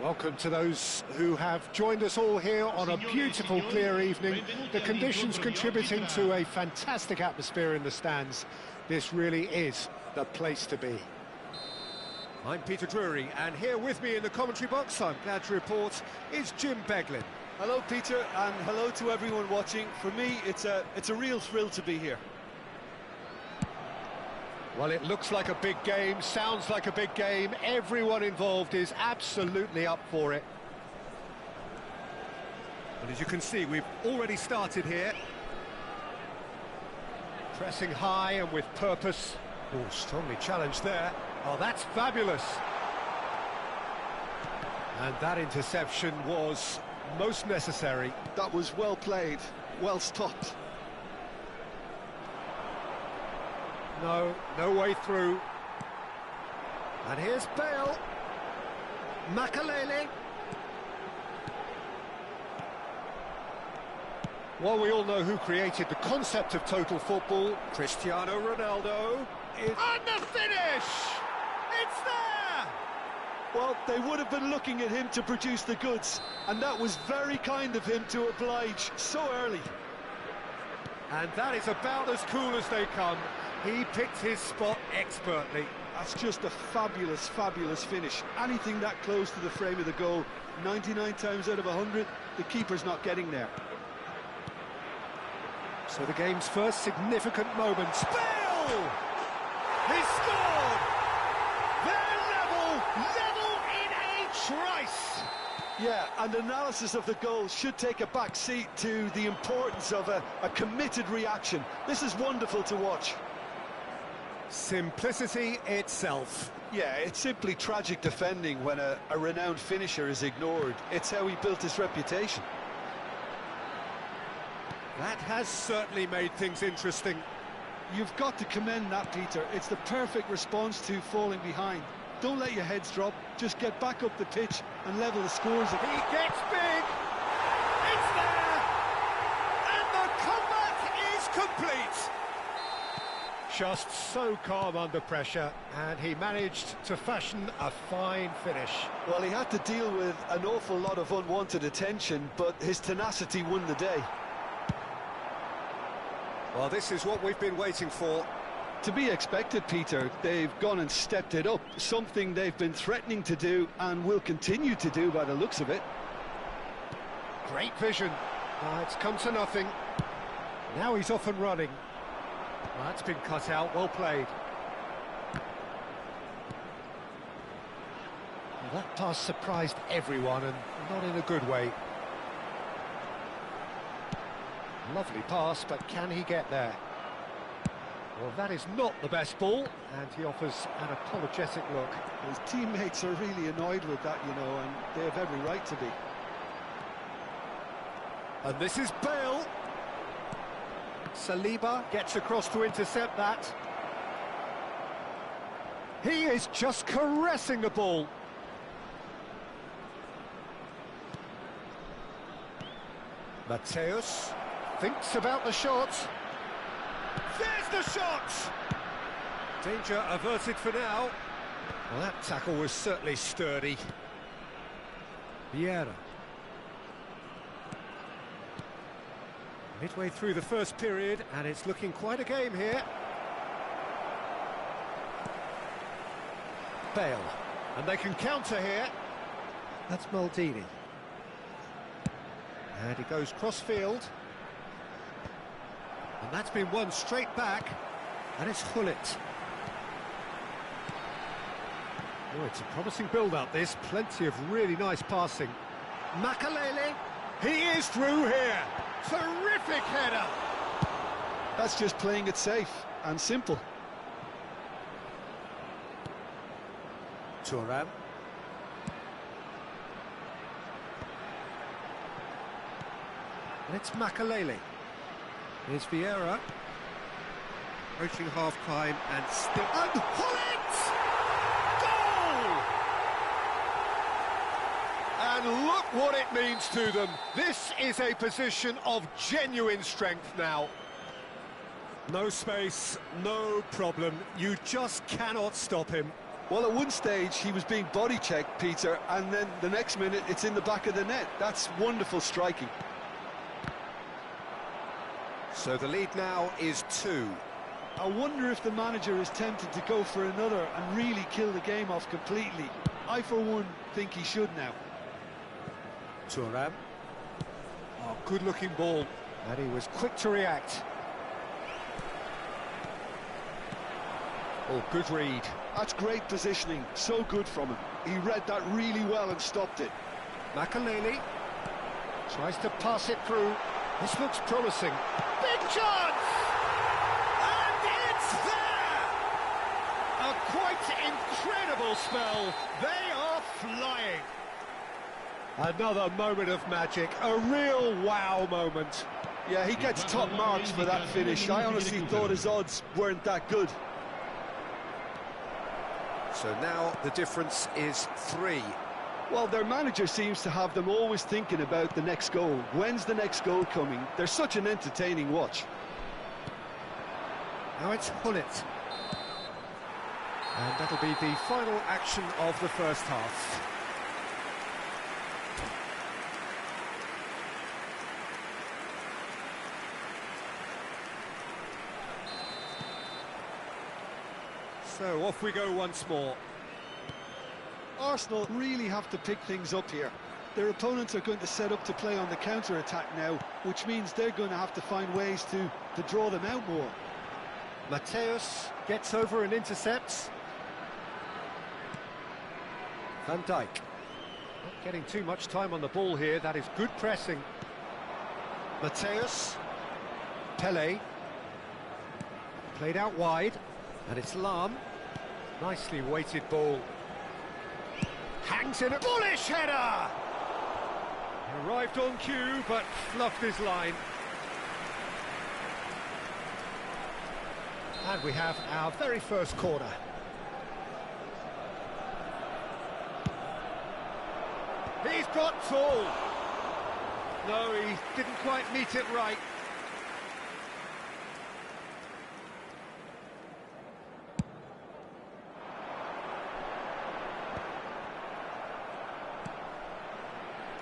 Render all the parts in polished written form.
Welcome to those who have joined us all here on a beautiful, clear evening. The conditions contributing to a fantastic atmosphere in the stands. This really is the place to be. I'm Peter Drury, and here with me in the commentary box, I'm glad to report, is Jim Beglin. Hello, Peter, and hello to everyone watching. For me, it's a real thrill to be here. Well, it looks like a big game, sounds like a big game. Everyone involved is absolutely up for it. And as you can see, we've already started here. Pressing high and with purpose. Oh, strongly challenged there. Oh, that's fabulous. And that interception was most necessary. That was well played, well stopped. No way through. And here's Bale. Makalele. Well, we all know who created the concept of total football. Cristiano Ronaldo. And the finish! It's there! Well, they would have been looking at him to produce the goods, and that was very kind of him to oblige so early. And that is about as cool as they come. He picked his spot expertly. That's just a fabulous, fabulous finish. Anything that close to the frame of the goal, 99 times out of 100, the keeper's not getting there. So the game's first significant moment. Bale! He scored! They're level in a trice! Yeah, and analysis of the goal should take a back seat to the importance of a committed reaction. This is wonderful to watch. Simplicity itself. Yeah, it's simply tragic defending when a renowned finisher is ignored. It's how he built his reputation. That has certainly made things interesting. You've got to commend that, Peter. It's the perfect response to falling behind. Don't let your heads drop, just get back up the pitch and level the scores. He gets big! It's there! And the comeback is complete! Just so calm under pressure, and he managed to fashion a fine finish. Well, he had to deal with an awful lot of unwanted attention, but his tenacity won the day. Well, this is what we've been waiting for. To be expected, Peter. They've gone and stepped it up, something they've been threatening to do and will continue to do by the looks of it. Great vision. It's come to nothing. Now he's off and running. Well, that's been cut out, well played. Well, that pass surprised everyone, and not in a good way. Lovely pass, but can he get there? Well, that is not the best ball, and he offers an apologetic look. His teammates are really annoyed with that, you know, and they have every right to be. And this is Bale. Saliba gets across to intercept that. He is just caressing the ball. Mateus thinks about the shot. There's the shot! Danger averted for now. Well, that tackle was certainly sturdy. Vieira. Midway through the first period, and it's looking quite a game here. Bale, and they can counter here. That's Maldini. And he goes cross-field. And that's been won straight back. And it's Hullet. Oh, it's a promising build-up, this. Plenty of really nice passing. Makalele. He is through here. Terrific header. That's just playing it safe and simple. Thuram. And it's Makalele. Here's Vieira. Approaching half-time and still... And Hullet! Goal! And look what it means to them. This is a position of genuine strength now. No space, no problem. You just cannot stop him. Well, at one stage, he was being body-checked, Peter, and then the next minute, it's in the back of the net. That's wonderful striking. So the lead now is 2. I wonder if the manager is tempted to go for another and really kill the game off completely. I, for one, think he should now. Thuram. Oh, good-looking ball. And he was quick to react. Oh, good read. That's great positioning, so good from him. He read that really well and stopped it. Makalele tries to pass it through. This looks promising. Big chance! And it's there! A quite incredible spell. They are flying. Another moment of magic, a real wow moment. Yeah, he gets top marks for that finish. I honestly thought his odds weren't that good. So now the difference is 3. Well, their manager seems to have them always thinking about the next goal. When's the next goal coming? They're such an entertaining watch. Now it's Hullet. And that'll be the final action of the first half. So off we go once more. Arsenal really have to pick things up here. Their opponents are going to set up to play on the counter-attack now, which means they're going to have to find ways to draw them out more. Mateus gets over and intercepts. Van Dijk. Not getting too much time on the ball here, that is good pressing. Mateus. Pele. Played out wide. And it's Lahm. Nicely weighted ball. Hangs in a bullish header! Arrived on cue, but fluffed his line. And we have our very first corner. He's got tall. No, he didn't quite meet it right.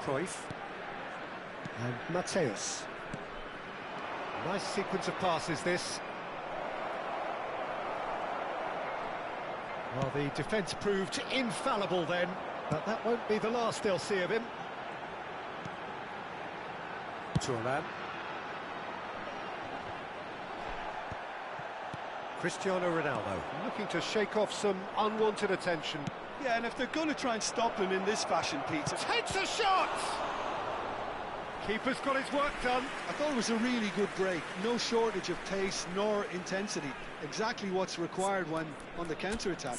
Cruyff and Mateus. Nice sequence of passes, this. Well, the defence proved infallible then, but that won't be the last they'll see of him. Thuram. Cristiano Ronaldo looking to shake off some unwanted attention. Yeah, and if they're going to try and stop him in this fashion, Peter... Takes a shot! Keeper's got his work done. I thought it was a really good break. No shortage of pace nor intensity. Exactly what's required when on the counter-attack.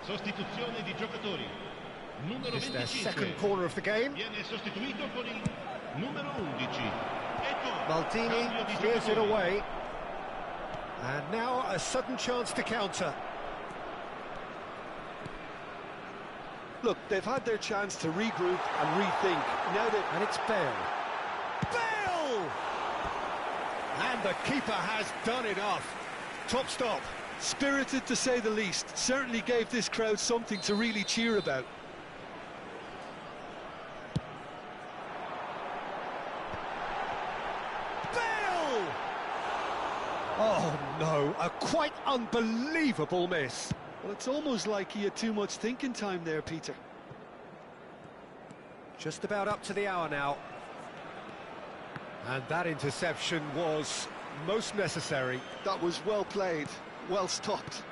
Sostituzione di giocatori. Numero It's their 25. second corner of the game. Viene sostituito con il numero 11. Maldini clears it away. And now a sudden chance to counter. Look, they've had their chance to regroup and rethink. Now that... And it's Bale. Bale! And the keeper has done enough. Top stop. Spirited to say the least. Certainly gave this crowd something to really cheer about. Bale! Oh no, a quite unbelievable miss. Well, it's almost like he had too much thinking time there, Peter. Just about up to the hour now. And that interception was most necessary. That was well played, well stopped.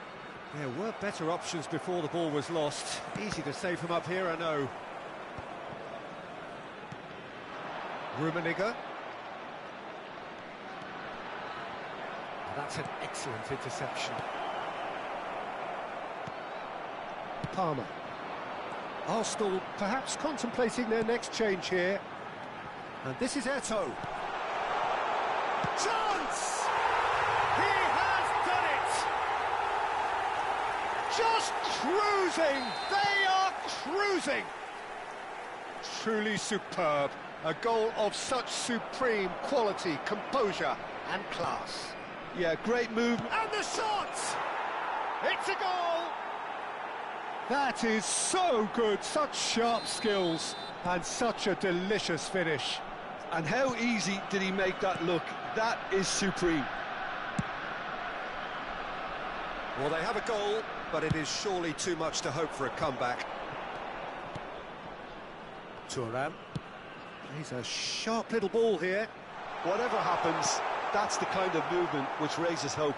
There were better options before the ball was lost. Easy to say from up here, I know. Rummenigge. That's an excellent interception. Palmer. Arsenal perhaps contemplating their next change here. And this is Eto'o. Chance! He has done it! Just cruising! They are cruising! Truly superb. A goal of such supreme quality, composure and class. Yeah, great move. And the shot! It's a goal! That is so good, such sharp skills and such a delicious finish. And how easy did he make that look? That is supreme. Well, they have a goal, but it is surely too much to hope for a comeback. Thuram. He's a sharp little ball here. Whatever happens, that's the kind of movement which raises hope.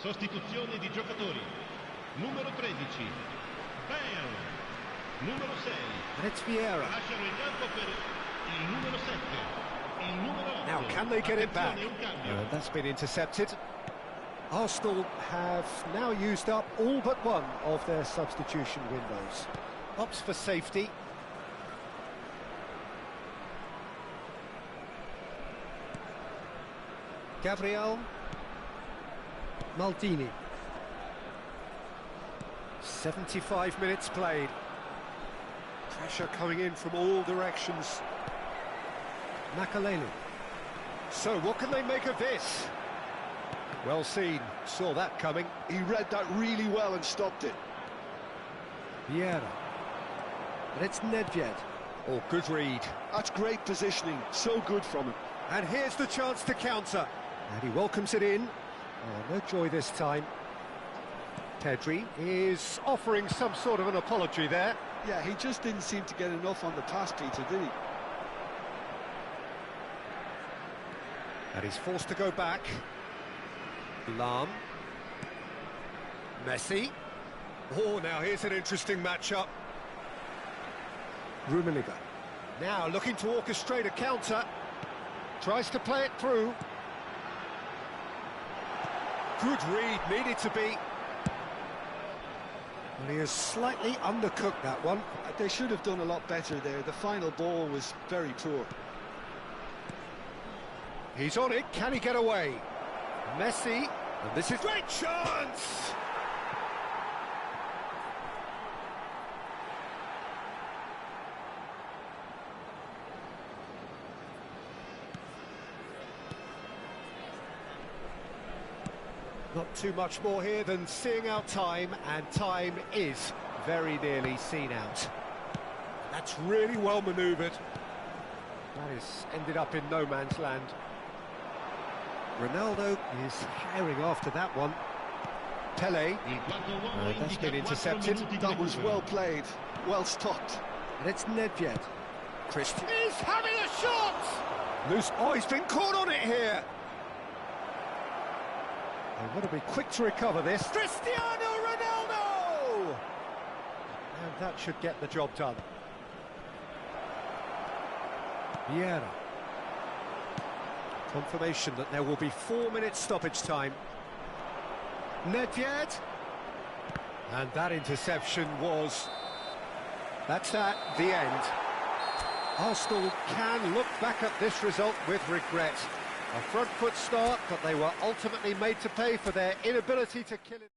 Sostituzione di giocatori. Numero 13, Bale. Numero 6, And it's Vieira. lasciano il campo per il numero 7, il numero 8. Now, can they get it back? Attenzione, un cambio. That's been intercepted. Arsenal have now used up all but one of their substitution windows. Opts for safety. Gabriel. Maldini. 75 minutes played. Pressure coming in from all directions. Makaleli. So what can they make of this? Well seen, saw that coming. He read that really well and stopped it. Vieira. And it's Nedved. Oh, good read. That's great positioning, so good from him. And here's the chance to counter. And he welcomes it in. Oh, no joy this time. Pedri is offering some sort of an apology there. Yeah, he just didn't seem to get enough on the pass, Peter, did he? And he's forced to go back. Lahm. Messi. Oh, now here's an interesting matchup. Rummenigge. Now looking to orchestrate a counter. Tries to play it through. Good read, needed to be. And he has slightly undercooked that one. They should have done a lot better there. The final ball was very poor. He's on it, can he get away? Messi, and this is great chance! Not too much more here than seeing out time, and time is very nearly seen out. That's really well manoeuvred. That has ended up in no man's land. Ronaldo is herring after that one. Pele, that's been intercepted. That was well played, well stopped. And it's Nedved. Christian is having a shot! Loose, oh, he's been caught on it here. They want to be quick to recover this. Cristiano Ronaldo! And that should get the job done. Vieira. Confirmation that there will be 4 minutes stoppage time. Nedved. And that interception was... That's at the end. Arsenal can look back at this result with regret. A front foot start, but they were ultimately made to pay for their inability to kill it.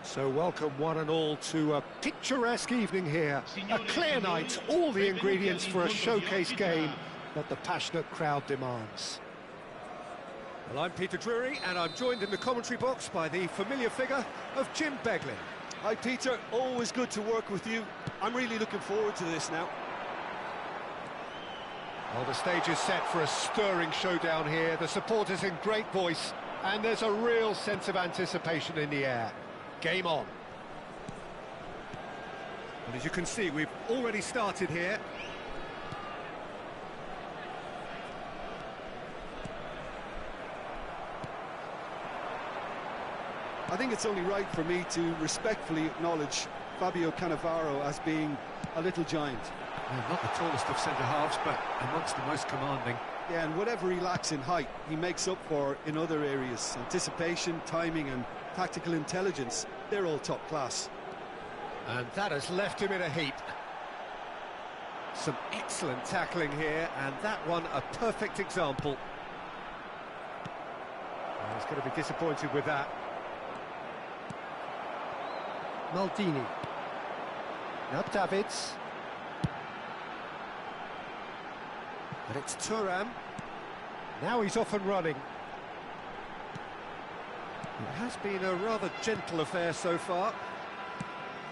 So welcome one and all to a picturesque evening here, a clear night, all the ingredients for a showcase game that the passionate crowd demands. Well, I'm Peter Drury, and I'm joined in the commentary box by the familiar figure of Jim Beglin. Hi Peter, always good to work with you. I'm really looking forward to this now. Well, the stage is set for a stirring showdown here, the supporters in great voice, and there's a real sense of anticipation in the air. Game on. And as you can see, we've already started here. I think it's only right for me to respectfully acknowledge Fabio Cannavaro as being a little giant. Well, not the tallest of centre-halves, but amongst the most commanding. Yeah, and whatever he lacks in height, he makes up for in other areas. Anticipation, timing and tactical intelligence, they're all top class. And that has left him in a heap. Some excellent tackling here, and that one a perfect example. Well, he's going to be disappointed with that. Maldini. Now Davids. And it's Thuram. Now he's off and running. It has been a rather gentle affair so far.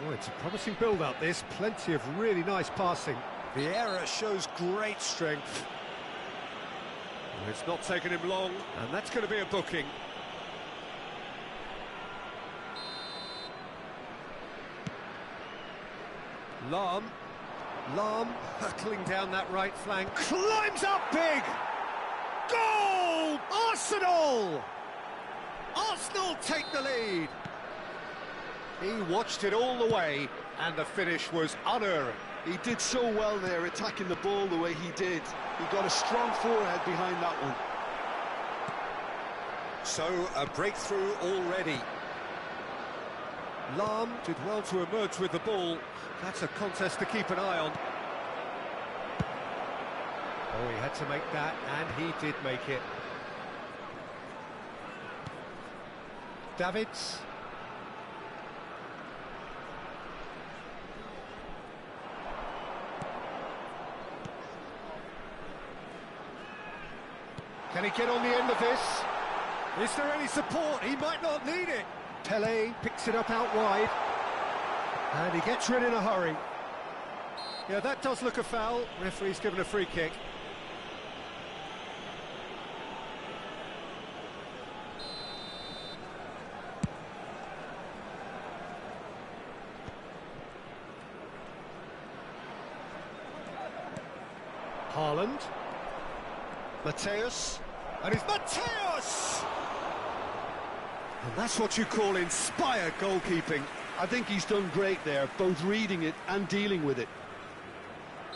Oh, it's a promising build-up, this. Plenty of really nice passing. Vieira shows great strength. Well, it's not taken him long, and that's going to be a booking. Lahm hurtling down that right flank. Climbs up big! Goal! Arsenal! Arsenal take the lead. He watched it all the way, and the finish was unerring. He did so well there, attacking the ball the way he did. He got a strong forehead behind that one. So, a breakthrough already. Lahm did well to emerge with the ball. That's a contest to keep an eye on. Oh, he had to make that, and he did make it. Davids. Can he get on the end of this? Is there any support? He might not need it. Pelé picks it up out wide. And he gets rid in a hurry. Yeah, that does look a foul. Referee's given a free kick. Haaland. Mateus. And it's Mateus! And that's what you call inspired goalkeeping. I think he's done great there, both reading it and dealing with it.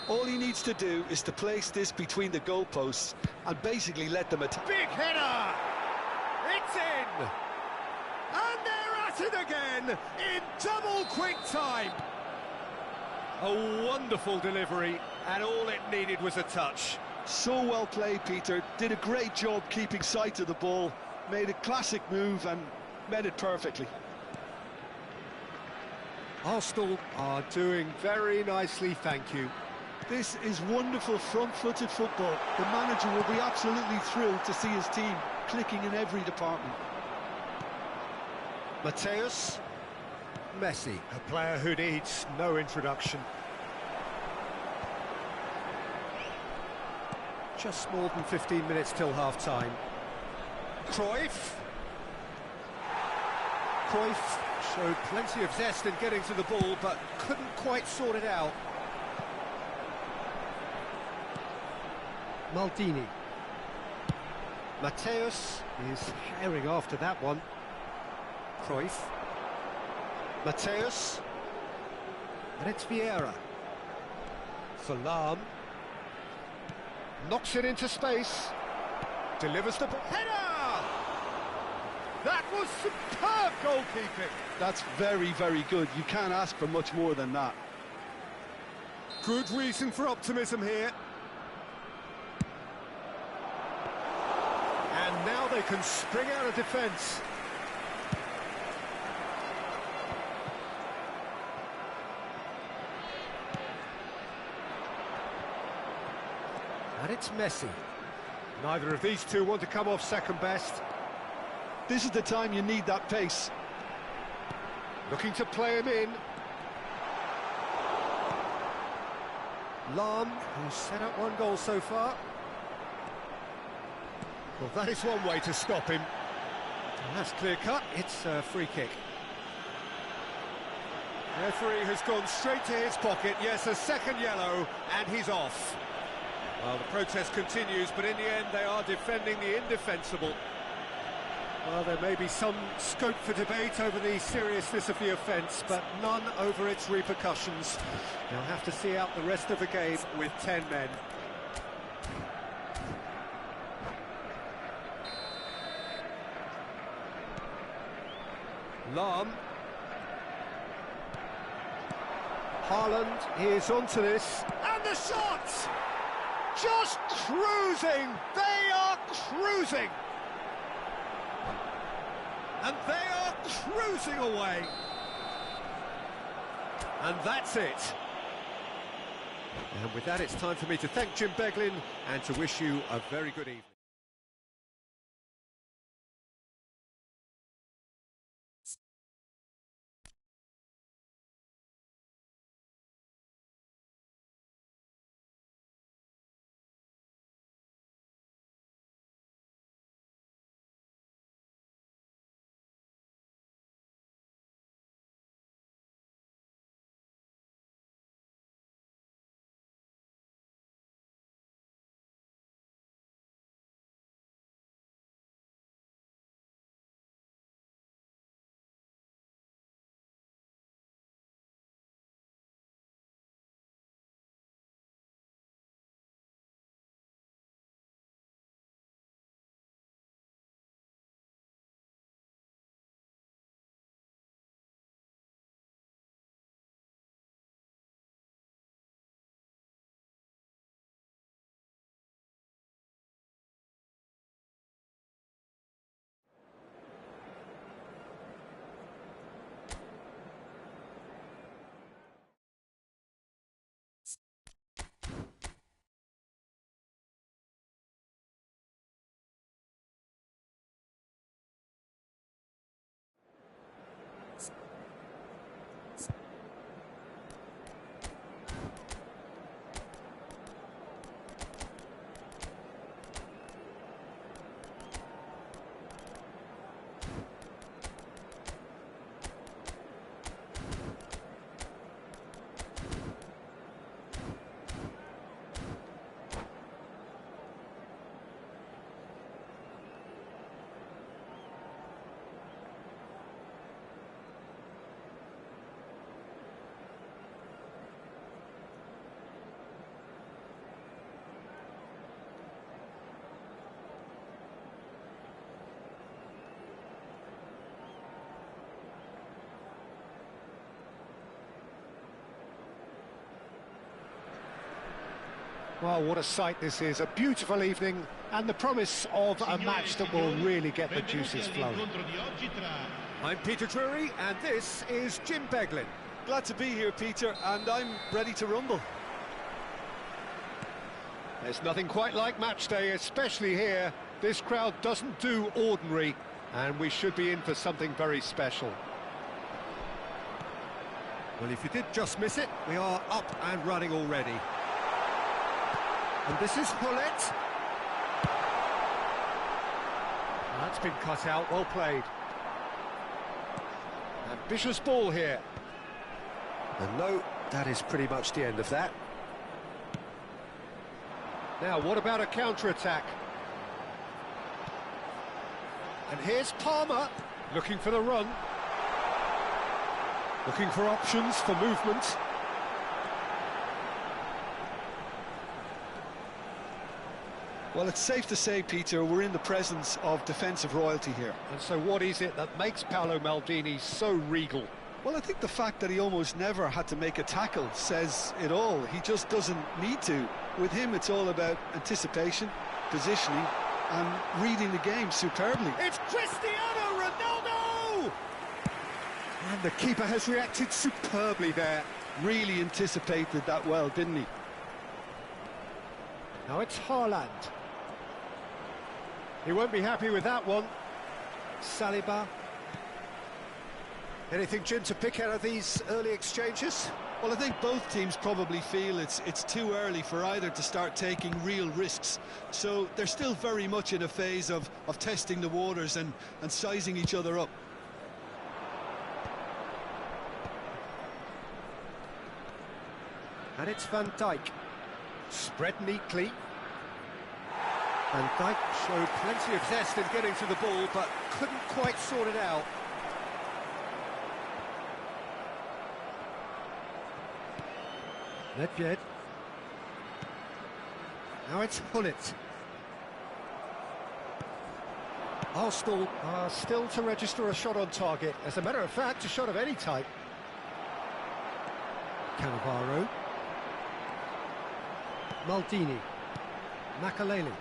All he needs to do is to place this between the goalposts and basically let them attack. Big header! It's in! And they're at it again in double quick time! A wonderful delivery, and all it needed was a touch. So well played, Peter. Did a great job keeping sight of the ball, made a classic move and met it perfectly. Arsenal are doing very nicely, thank you. This is wonderful front-footed football. The manager will be absolutely thrilled to see his team clicking in every department. Mateus. Messi, a player who needs no introduction. Just more than 15 minutes till half-time. Cruyff showed plenty of zest in getting to the ball, but couldn't quite sort it out. Maldini. Mateus is herring after that one. Cruyff. Mateus. And it's Vieira. For Lahm. Knocks it into space. Delivers the header! That was superb goalkeeping. That's very, very good. You can't ask for much more than that. Good reason for optimism here. And now they can spring out of defence. And it's Messi. Neither of these two want to come off second best. This is the time you need that pace. Looking to play him in. Lahm, who's set up one goal so far. Well, that is one way to stop him. And that's clear cut. It's a free kick. Referee has gone straight to his pocket. Yes, a second yellow, and he's off. Well, the protest continues, but in the end they are defending the indefensible. Well, there may be some scope for debate over the seriousness of the offence, but none over its repercussions. They'll have to see out the rest of the game with 10 men. Lahm. Haaland is onto this, and the shots! Just cruising! They are cruising! And they are cruising away! And that's it. And with that, it's time for me to thank Jim Beglin and to wish you a very good evening. Well, what a sight this is, a beautiful evening and the promise of a match that will really get the juices flowing. I'm Peter Drury and this is Jim Beglin. Glad to be here, Peter, and I'm ready to rumble. There's nothing quite like match day, especially here. This crowd doesn't do ordinary and we should be in for something very special. Well, if you did just miss it, we are up and running already. And this is Hullet. That's been cut out, well played. Ambitious ball here. And no, that is pretty much the end of that. Now, what about a counter-attack? And here's Palmer, looking for the run. Looking for options for movement. Well, it's safe to say, Peter, we're in the presence of defensive royalty here. And so what is it that makes Paolo Maldini so regal? Well, I think the fact that he almost never had to make a tackle says it all. He just doesn't need to. With him, it's all about anticipation, positioning, and reading the game superbly. It's Cristiano Ronaldo! And the keeper has reacted superbly there. Really anticipated that well, didn't he? Now it's Haaland. He won't be happy with that one. Saliba. Anything, Jim, to pick out of these early exchanges? Well, I think both teams probably feel it's too early for either to start taking real risks. So they're still very much in a phase of testing the waters and sizing each other up. And it's Van Dijk. Spread neatly. Van Dijk showed plenty of zest in getting to the ball, but couldn't quite sort it out. Nedved. Now it's Hullet. Arsenal are still to register a shot on target. As a matter of fact, a shot of any type. Cannavaro. Maldini. Makaleli.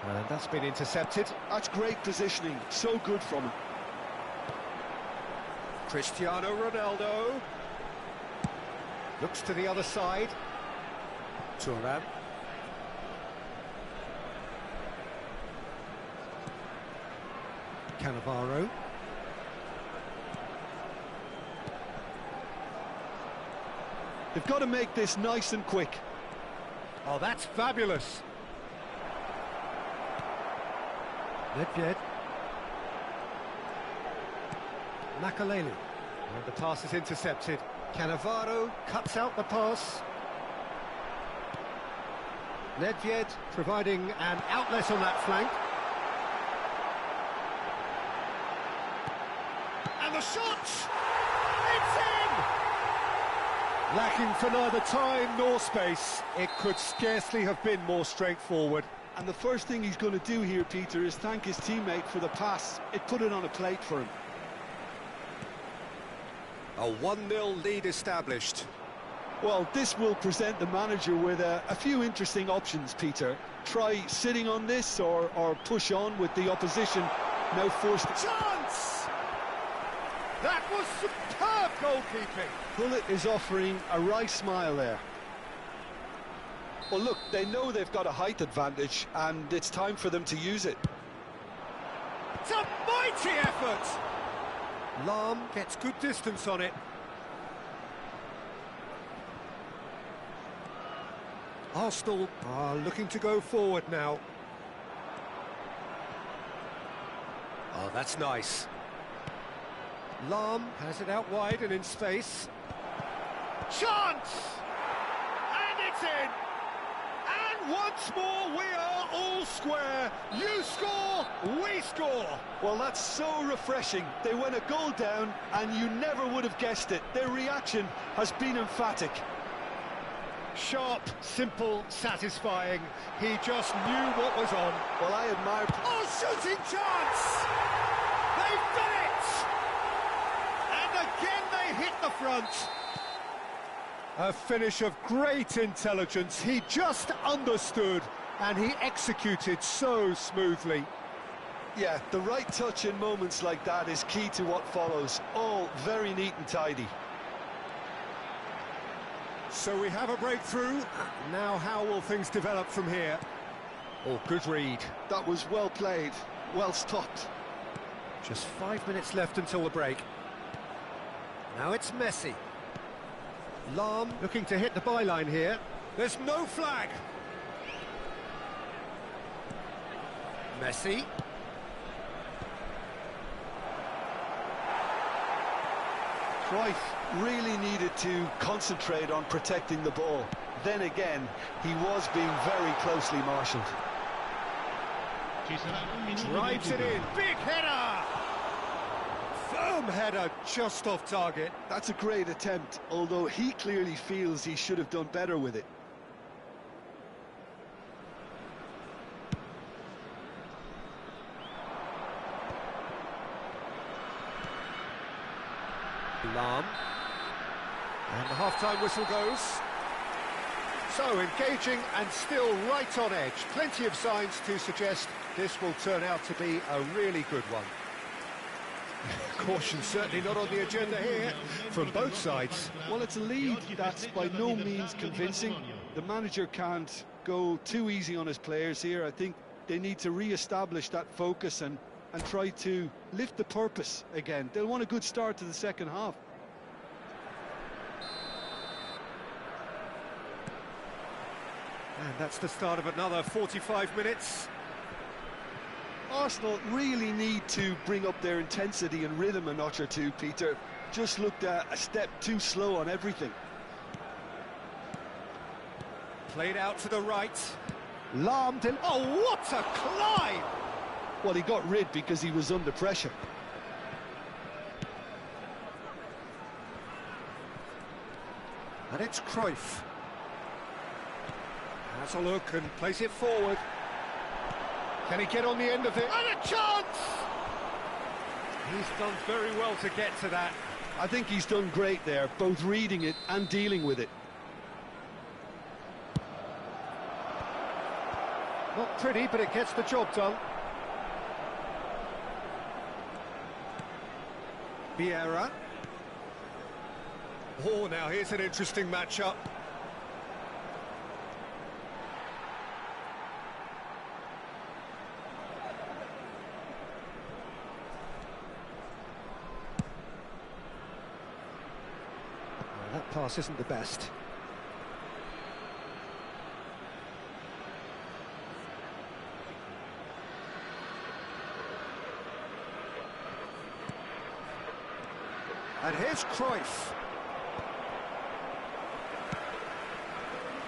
And that's been intercepted. That's great positioning, so good from him. Cristiano Ronaldo. Looks to the other side. Thuram. Cannavaro. They've got to make this nice and quick. Oh, that's fabulous. Nedved. Makaleli. And the pass is intercepted. Cannavaro cuts out the pass. Nedved providing an outlet on that flank. And the shot! It's in! Lacking for neither time nor space. It could scarcely have been more straightforward. And the first thing he's going to do here, Peter, is thank his teammate for the pass. It put it on a plate for him. A 1-0 lead established. Well, this will present the manager with a few interesting options, Peter. Try sitting on this or push on with the opposition now forced to... Chance! That was superb goalkeeping. Bullet is offering a wry smile there. Well, look, they know they've got a height advantage, and it's time for them to use it. It's a mighty effort! Lahm gets good distance on it. Arsenal are looking to go forward now. Oh, that's nice. Lahm has it out wide and in space. Chance! And it's in! And once more we are all square. You score, we score. Well, that's so refreshing. They went a goal down and you never would have guessed it. Their reaction has been emphatic. Sharp, simple, satisfying. He just knew what was on. Well, I admire... Oh, shooting chance! They've done it! And again they hit the front. A finish of great intelligence. He just understood and he executed so smoothly. Yeah, the right touch in moments like that is key to what follows. All very neat and tidy. So we have a breakthrough. Now how will things develop from here? Oh, good read. That was well played, well stopped. Just 5 minutes left until the break. Now it's Messi. Lahm looking to hit the byline here. There's no flag. Messi. Cruyff really needed to concentrate on protecting the ball. Then again, he was being very closely marshalled. Drives it in. Big header! Firm header just off target. That's a great attempt, although he clearly feels he should have done better with it. Lahm. And the half-time whistle goes. So, engaging and still right on edge. Plenty of signs to suggest this will turn out to be a really good one. Caution certainly not on the agenda here from both sides. Well, it's a lead that's by no means convincing. The manager can't go too easy on his players here. I think they need to re-establish that focus and try to lift the purpose again. They'll want a good start to the second half. And that's the start of another 45 minutes. Arsenal really need to bring up their intensity and rhythm a notch or two, Peter. Just looked a step too slow on everything. Played out to the right. Lahm. Oh, what a climb! Well, he got rid because he was under pressure. And it's Cruyff. Has a look and plays it forward. Can he get on the end of it? And a chance! He's done very well to get to that. I think he's done great there, both reading it and dealing with it. Not pretty, but it gets the job done. Vieira. Oh, now here's an interesting matchup. Well, that pass isn't the best. And here's Cruyff.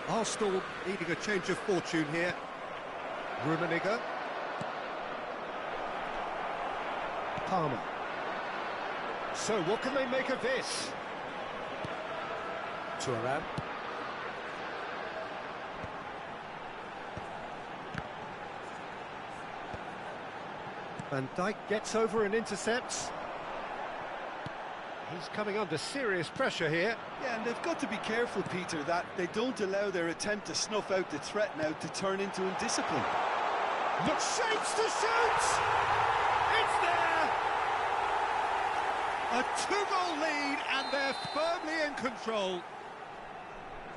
Arsenal needing a change of fortune here. Rummenigge. Palmer. So what can they make of this? Thuram. Van Dijk gets over and intercepts. He's coming under serious pressure here. Yeah, and they've got to be careful, Peter, that they don't allow their attempt to snuff out the threat now to turn into indiscipline. Look, shapes to shoot! It's there! A two-goal lead, and they're firmly in control.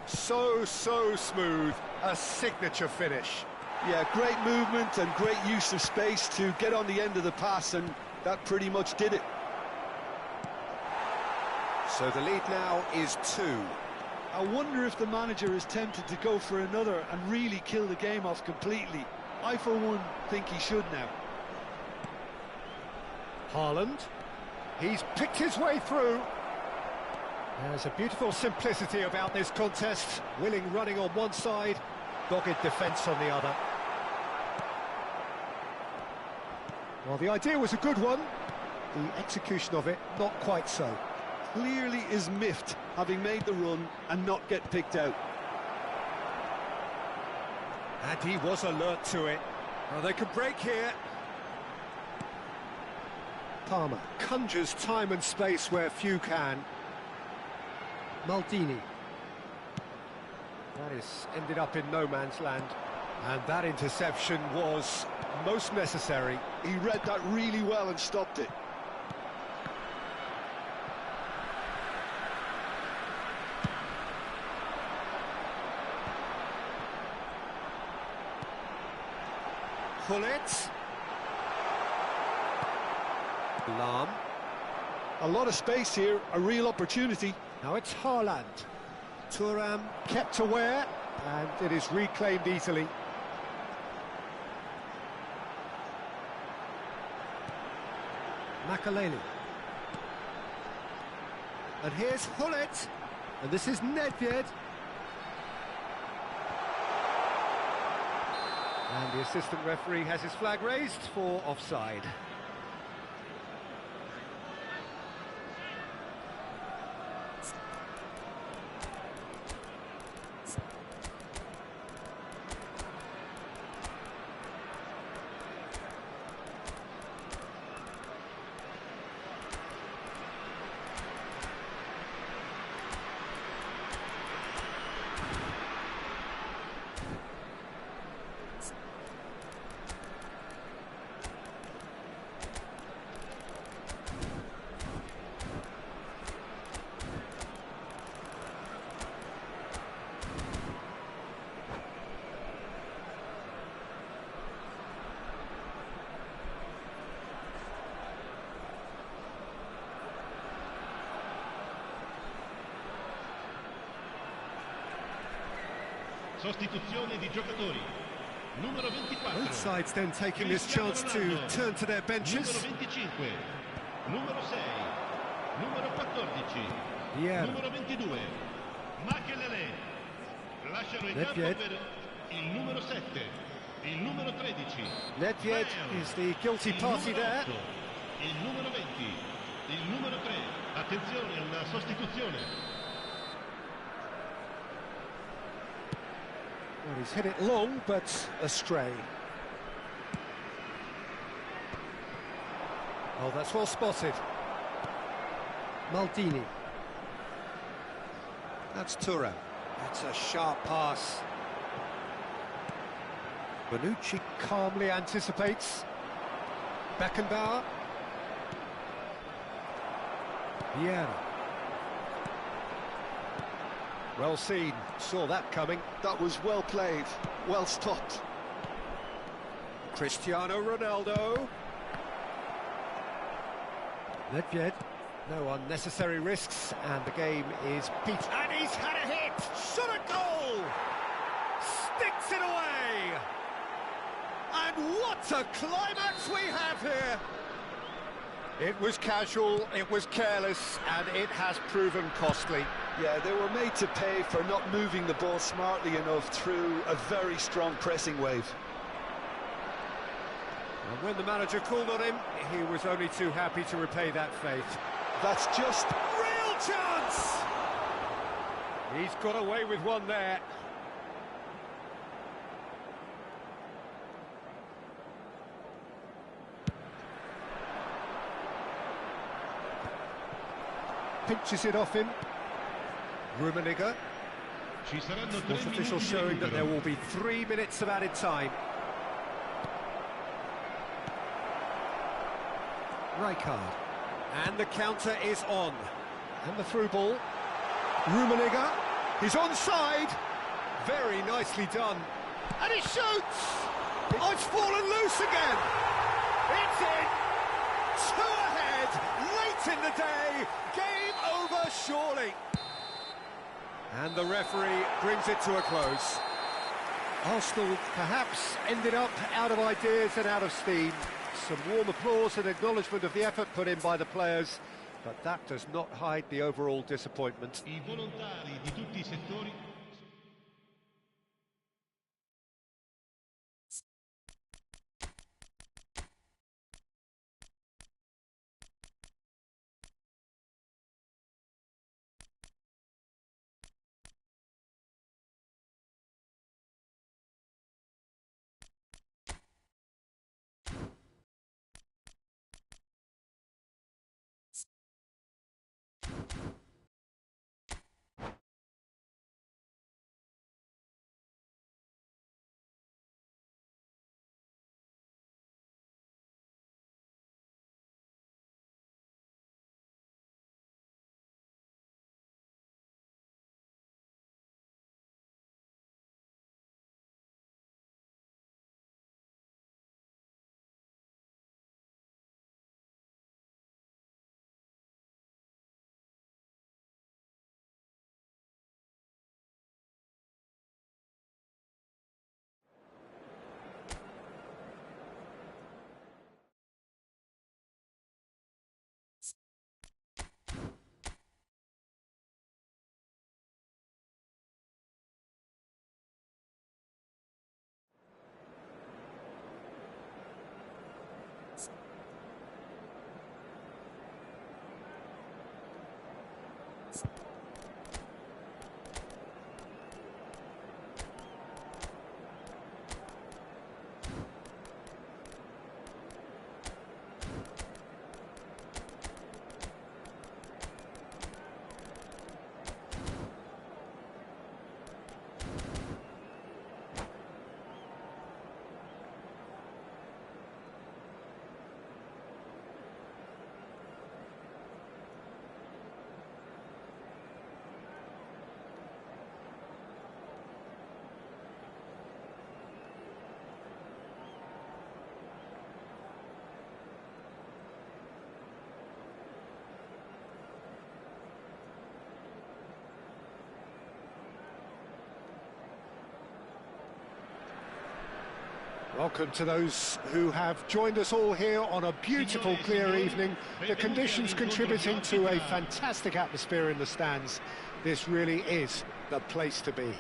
So smooth. A signature finish. Yeah, great movement and great use of space to get on the end of the pass, and that pretty much did it. So the lead now is 2. I wonder if the manager is tempted to go for another and really kill the game off completely. I, for one, think he should now. Haaland. He's picked his way through. There's a beautiful simplicity about this contest. Willing running on one side, dogged defence on the other. Well, the idea was a good one. The execution of it, not quite so. Clearly is miffed, having made the run and not get picked out. And he was alert to it. Well, they can break here. Palmer conjures time and space where few can. Maldini. That is ended up in no man's land. And that interception was most necessary. He read that really well and stopped it. Pullet. Lahm. A lot of space here, a real opportunity. Now it's Haaland. Thuram kept aware, and it is reclaimed easily. Makaleli. And here's Hullet. And this is Nedved. And the assistant referee has his flag raised for offside. Sostituzione di giocatori. Numero 24. Both sides then taking this chance to turn to their benches. Numero 25. Numero 6. Numero 14. Yeah. Numero 22. Makelele. Lasciano in campo per il numero 7. Il numero 13. Nedved is the guilty party there. 8, il numero 20. Il numero 3. Attenzione, una sostituzione. Well, he's hit it long, but astray. Oh, that's well spotted. Maldini. That's Thuram. That's a sharp pass. Bonucci calmly anticipates. Beckenbauer. Vieira. Well seen, saw that coming. That was well played, well stopped. Cristiano Ronaldo. Nedved. No unnecessary risks, and the game is beat. And he's had a hit! Shot a goal! Sticks it away! And what a climax we have here! It was casual, it was careless, and it has proven costly. Yeah, they were made to pay for not moving the ball smartly enough through a very strong pressing wave. And when the manager called on him, he was only too happy to repay that faith. That's just... Real chance! He's got away with one there. Pinches it off him. Rummenigge. Fourth official showing that there will be 3 minutes of added time. Rijkaard. And the counter is on. And the through ball. Rummenigge. He's onside. Very nicely done. And he shoots! Oh, it's fallen loose again! It's in! 2 ahead, late in the day. Game over, surely. And the referee brings it to a close. Arsenal perhaps ended up out of ideas and out of steam. Some warm applause and acknowledgement of the effort put in by the players, but that does not hide the overall disappointment. I volontari di tutti I settori. Welcome to those who have joined us all here on a beautiful, clear evening. The conditions contributing to a fantastic atmosphere in the stands. This really is the place to be.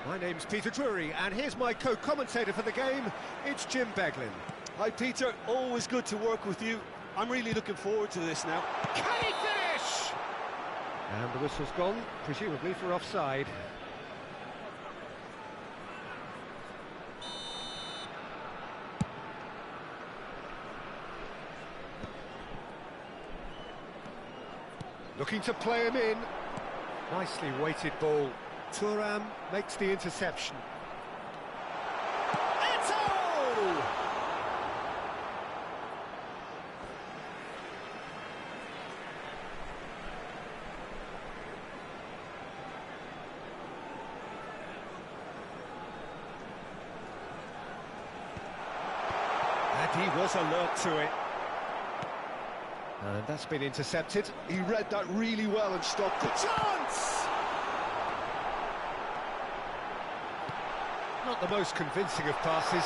My name's Peter Drury, and here's my co-commentator for the game. It's Jim Beglin. Hi, Peter. Always good to work with you. I'm really looking forward to this now. Can he finish? And the whistle's gone, presumably for offside. looking to play him in. Nicely weighted ball. Thuram makes the interception. Eto'o! And he was alert to it. And that's been intercepted. He read that really well and stopped it. Chance! Not the most convincing of passes.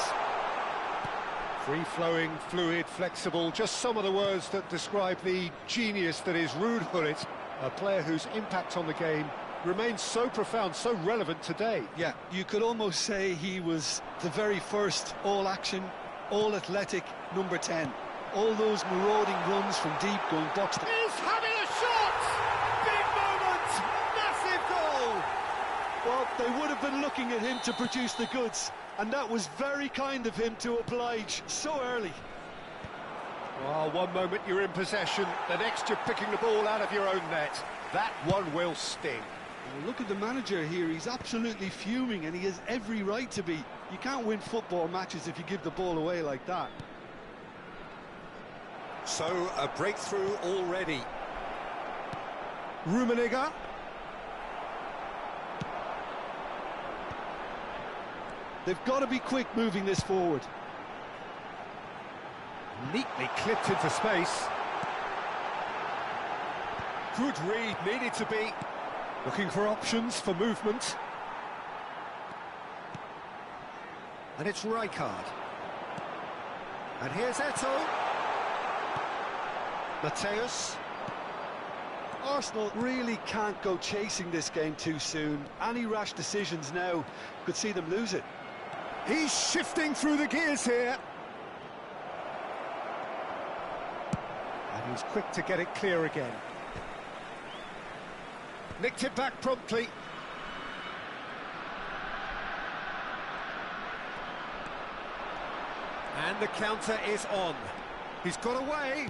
Free-flowing, fluid, flexible, just some of the words that describe the genius that is Ruud Gullit, a player whose impact on the game remains so profound, so relevant today. Yeah, you could almost say he was the very first all-action, all-athletic number 10. All those marauding runs from deep going box to... He's having a shot! Big moment! Massive goal! Well, they would have been looking at him to produce the goods, and that was very kind of him to oblige so early. Well, one moment you're in possession, the next you're picking the ball out of your own net. That one will sting. Well, look at the manager here, he's absolutely fuming, and he has every right to be. You can't win football matches if you give the ball away like that. So, a breakthrough already. Rummenigge. They've got to be quick moving this forward. Neatly clipped into space. Good read, needed to be. Looking for options for movement. And it's Rijkaard. And here's Eto'o. Matthäus. Arsenal really can't go chasing this game too soon. Any rash decisions now could see them lose it. He's shifting through the gears here. And he's quick to get it clear again. Nicked it back promptly. And the counter is on. He's got away.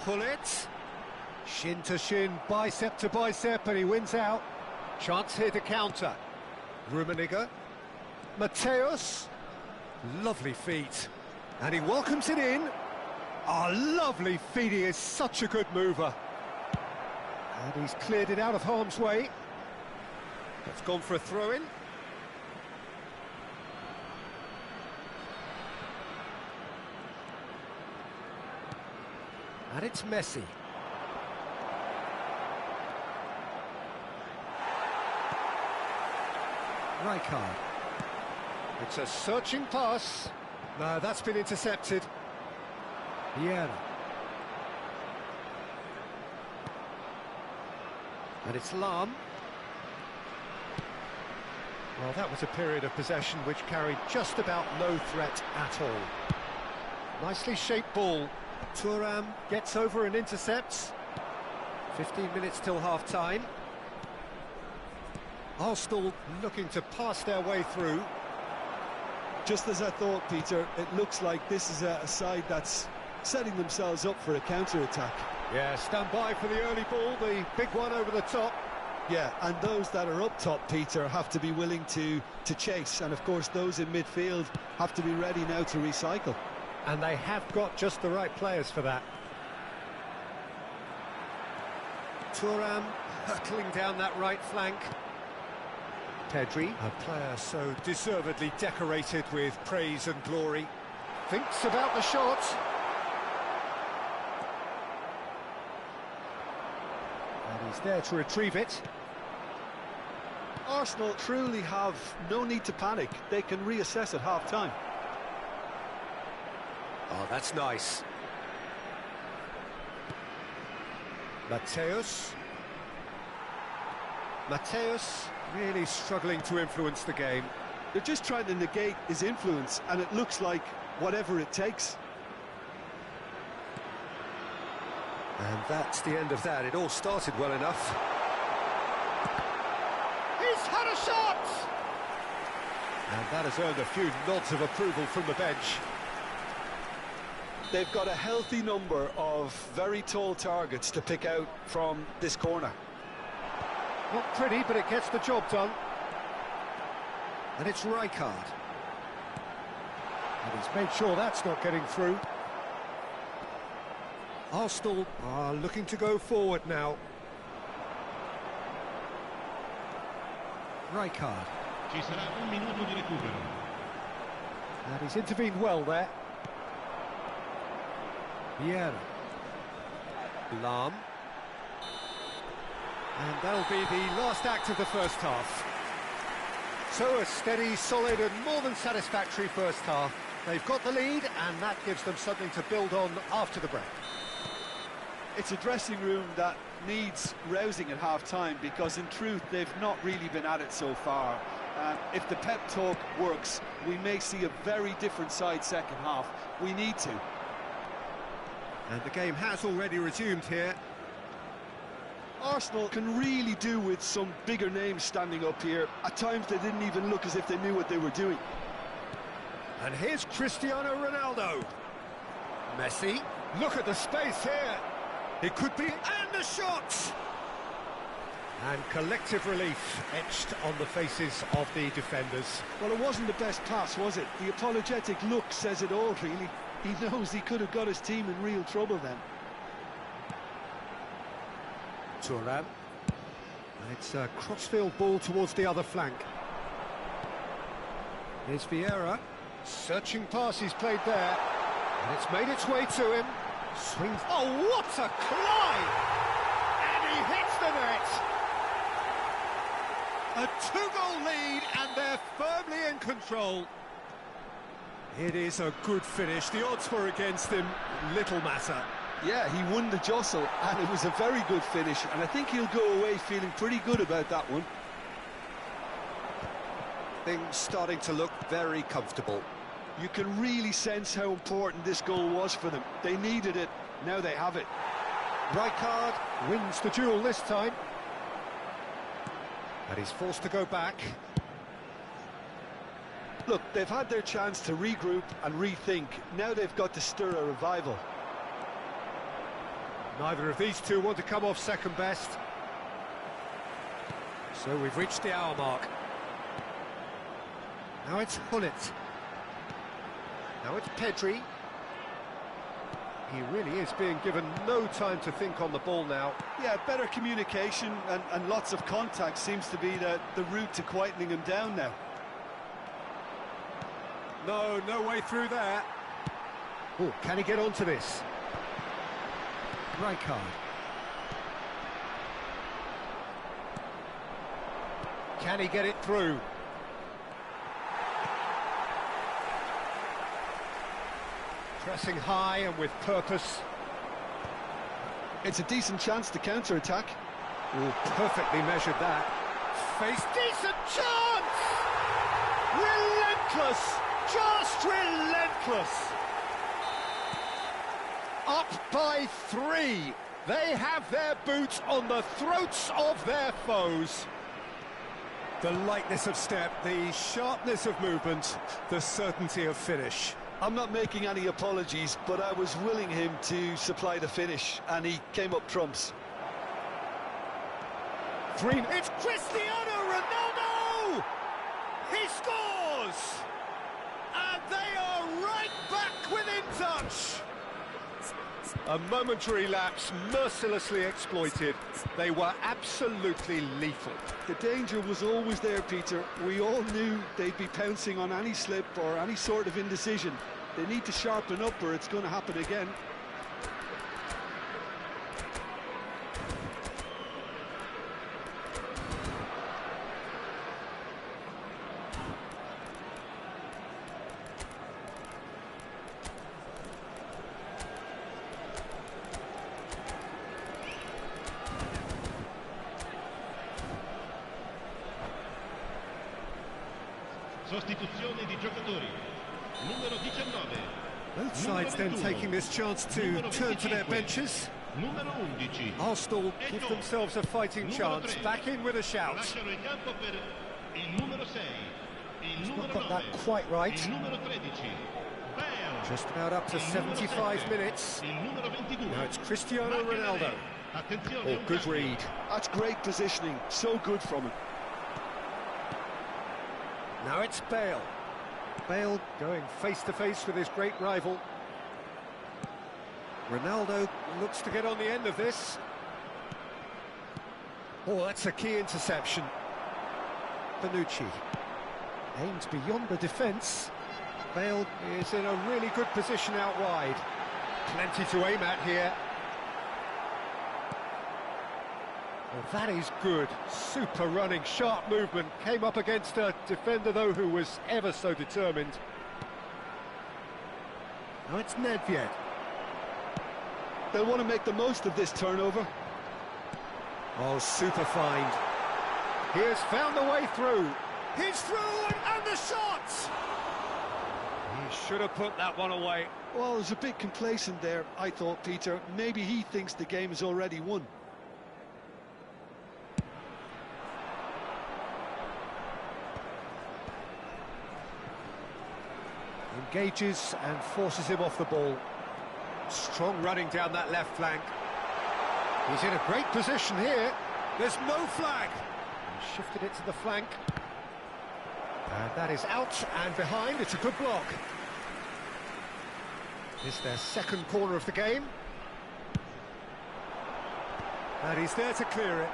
Gullit. Shin to shin, bicep to bicep, and he wins out. Chance here to counter. Rummenigge. Matthäus. Lovely feet. And he welcomes it in. Oh, lovely feet. He is such a good mover. And he's cleared it out of harm's way. That's gone for a throw-in. And it's Messi. Rijkaard. It's a searching pass. No, that's been intercepted. Vieira. And it's Lahm. Well, that was a period of possession which carried just about no threat at all. Nicely shaped ball. Thuram gets over and intercepts. 15 minutes till half-time. Arsenal looking to pass their way through. Just as I thought, Peter, it looks like this is a side that's setting themselves up for a counter-attack. Yeah, stand by for the early ball, the big one over the top. Yeah, and those that are up top, Peter, have to be willing to chase. And, of course, those in midfield have to be ready now to recycle. And they have got just the right players for that. Thuram hurtling down that right flank. Pedri, a player so deservedly decorated with praise and glory, thinks about the shot. And he's there to retrieve it. Arsenal truly have no need to panic. They can reassess at half-time. Oh, that's nice. Matthäus. Matthäus really struggling to influence the game. They're just trying to negate his influence, and it looks like whatever it takes. And that's the end of that. It all started well enough. He's had a shot! And that has earned a few nods of approval from the bench. They've got a healthy number of very tall targets to pick out from this corner. Not pretty, but it gets the job done. And it's Rijkaard. And he's made sure that's not getting through. Arsenal are looking to go forward now. Rijkaard. Ci sarà un minuto di recupero. And he's intervened well there. Vieira. Lahm. And that'll be the last act of the first half. So a steady, solid and more than satisfactory first half. They've got the lead and that gives them something to build on after the break. It's a dressing room that needs rousing at half-time because in truth they've not really been at it so far. If the pep talk works, we may see a very different side second half. We need to. And the game has already resumed here. Arsenal can really do with some bigger names standing up here. At times they didn't even look as if they knew what they were doing. And here's Cristiano Ronaldo. Messi. Look at the space here. It could be, and the shot! And collective relief etched on the faces of the defenders. Well, it wasn't the best pass, was it? The apologetic look says it all, really. He knows he could have got his team in real trouble then. Thuram. It's a crossfield ball towards the other flank. Here's Vieira. Searching pass he's played there. And it's made its way to him. Swings. Oh, what a climb! And he hits the net! A two-goal lead, and they're firmly in control. It is a good finish. The odds were against him. Little matter. Yeah, he won the jostle, and it was a very good finish, and I think he'll go away feeling pretty good about that one. Things starting to look very comfortable. You can really sense how important this goal was for them. They needed it, now they have it. Rijkaard wins the duel this time. And he's forced to go back. Look, they've had their chance to regroup and rethink. Now they've got to stir a revival. Neither of these two want to come off second best. So we've reached the hour mark. Now it's Hullet. Now it's Pedri. He really is being given no time to think on the ball now. Yeah, better communication and lots of contact seems to be the route to quietening him down now. No way through there. Oh, can he get onto this? Rijkaard. Can he get it through? Pressing high and with purpose. It's a decent chance to counter-attack. Oh, perfectly measured that. Face decent chance! Relentless! Just relentless! Up by 3. They have their boots on the throats of their foes. The lightness of step, the sharpness of movement, the certainty of finish. I'm not making any apologies, but I was willing him to supply the finish, and he came up trumps. 3. It's Cristiano Ronaldo! He scores! And they are right back within touch! A momentary lapse mercilessly exploited. They were absolutely lethal. The danger was always there, Peter. We all knew they'd be pouncing on any slip or any sort of indecision. They need to sharpen up or it's going to happen again. Sostituzione di giocatori. Numero 19. Both sides then taking this chance to turn to their benches. Numero 11. Arsenal give themselves a fighting chance. Back in with a shout. Lasciano il campo per il numero 6. Il He's numero not got 9. that quite right. Il numero 13. Bale. Just about up to 75 minutes. Now it's Cristiano Ronaldo. Oh, good read. That's great positioning, so good from him. Now it's Bale. Bale going face-to-face with his great rival. Ronaldo looks to get on the end of this. Oh, that's a key interception. Bonucci aims beyond the defence. Bale is in a really good position out wide. Plenty to aim at here. Well, that is good. Super running, sharp movement. Came up against a defender, though, who was ever so determined. Now it's Nedved. They'll want to make the most of this turnover. Oh, super find. He has found a way through. He's through, and the shot! He should have put that one away. Well, it was a bit complacent there, I thought, Peter. Maybe he thinks the game is already won. Engages and forces him off the ball. Strong running down that left flank. He's in a great position here. There's no flag. He shifted it to the flank. And that is out and behind. It's a good block. It's their second corner of the game. And he's there to clear it.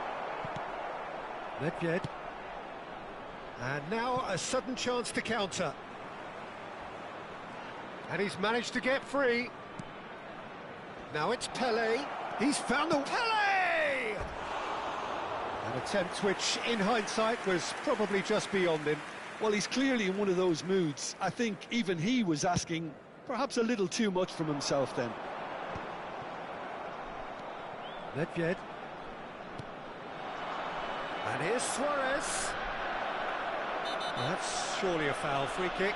Nedved. And now a sudden chance to counter. And he's managed to get free. Now it's Pelé. He's found the... Pelé! An attempt which, in hindsight, was probably just beyond him. Well, he's clearly in one of those moods. I think even he was asking perhaps a little too much from himself then. Nedved. And here's Suarez. Well, that's surely a foul. Free kick.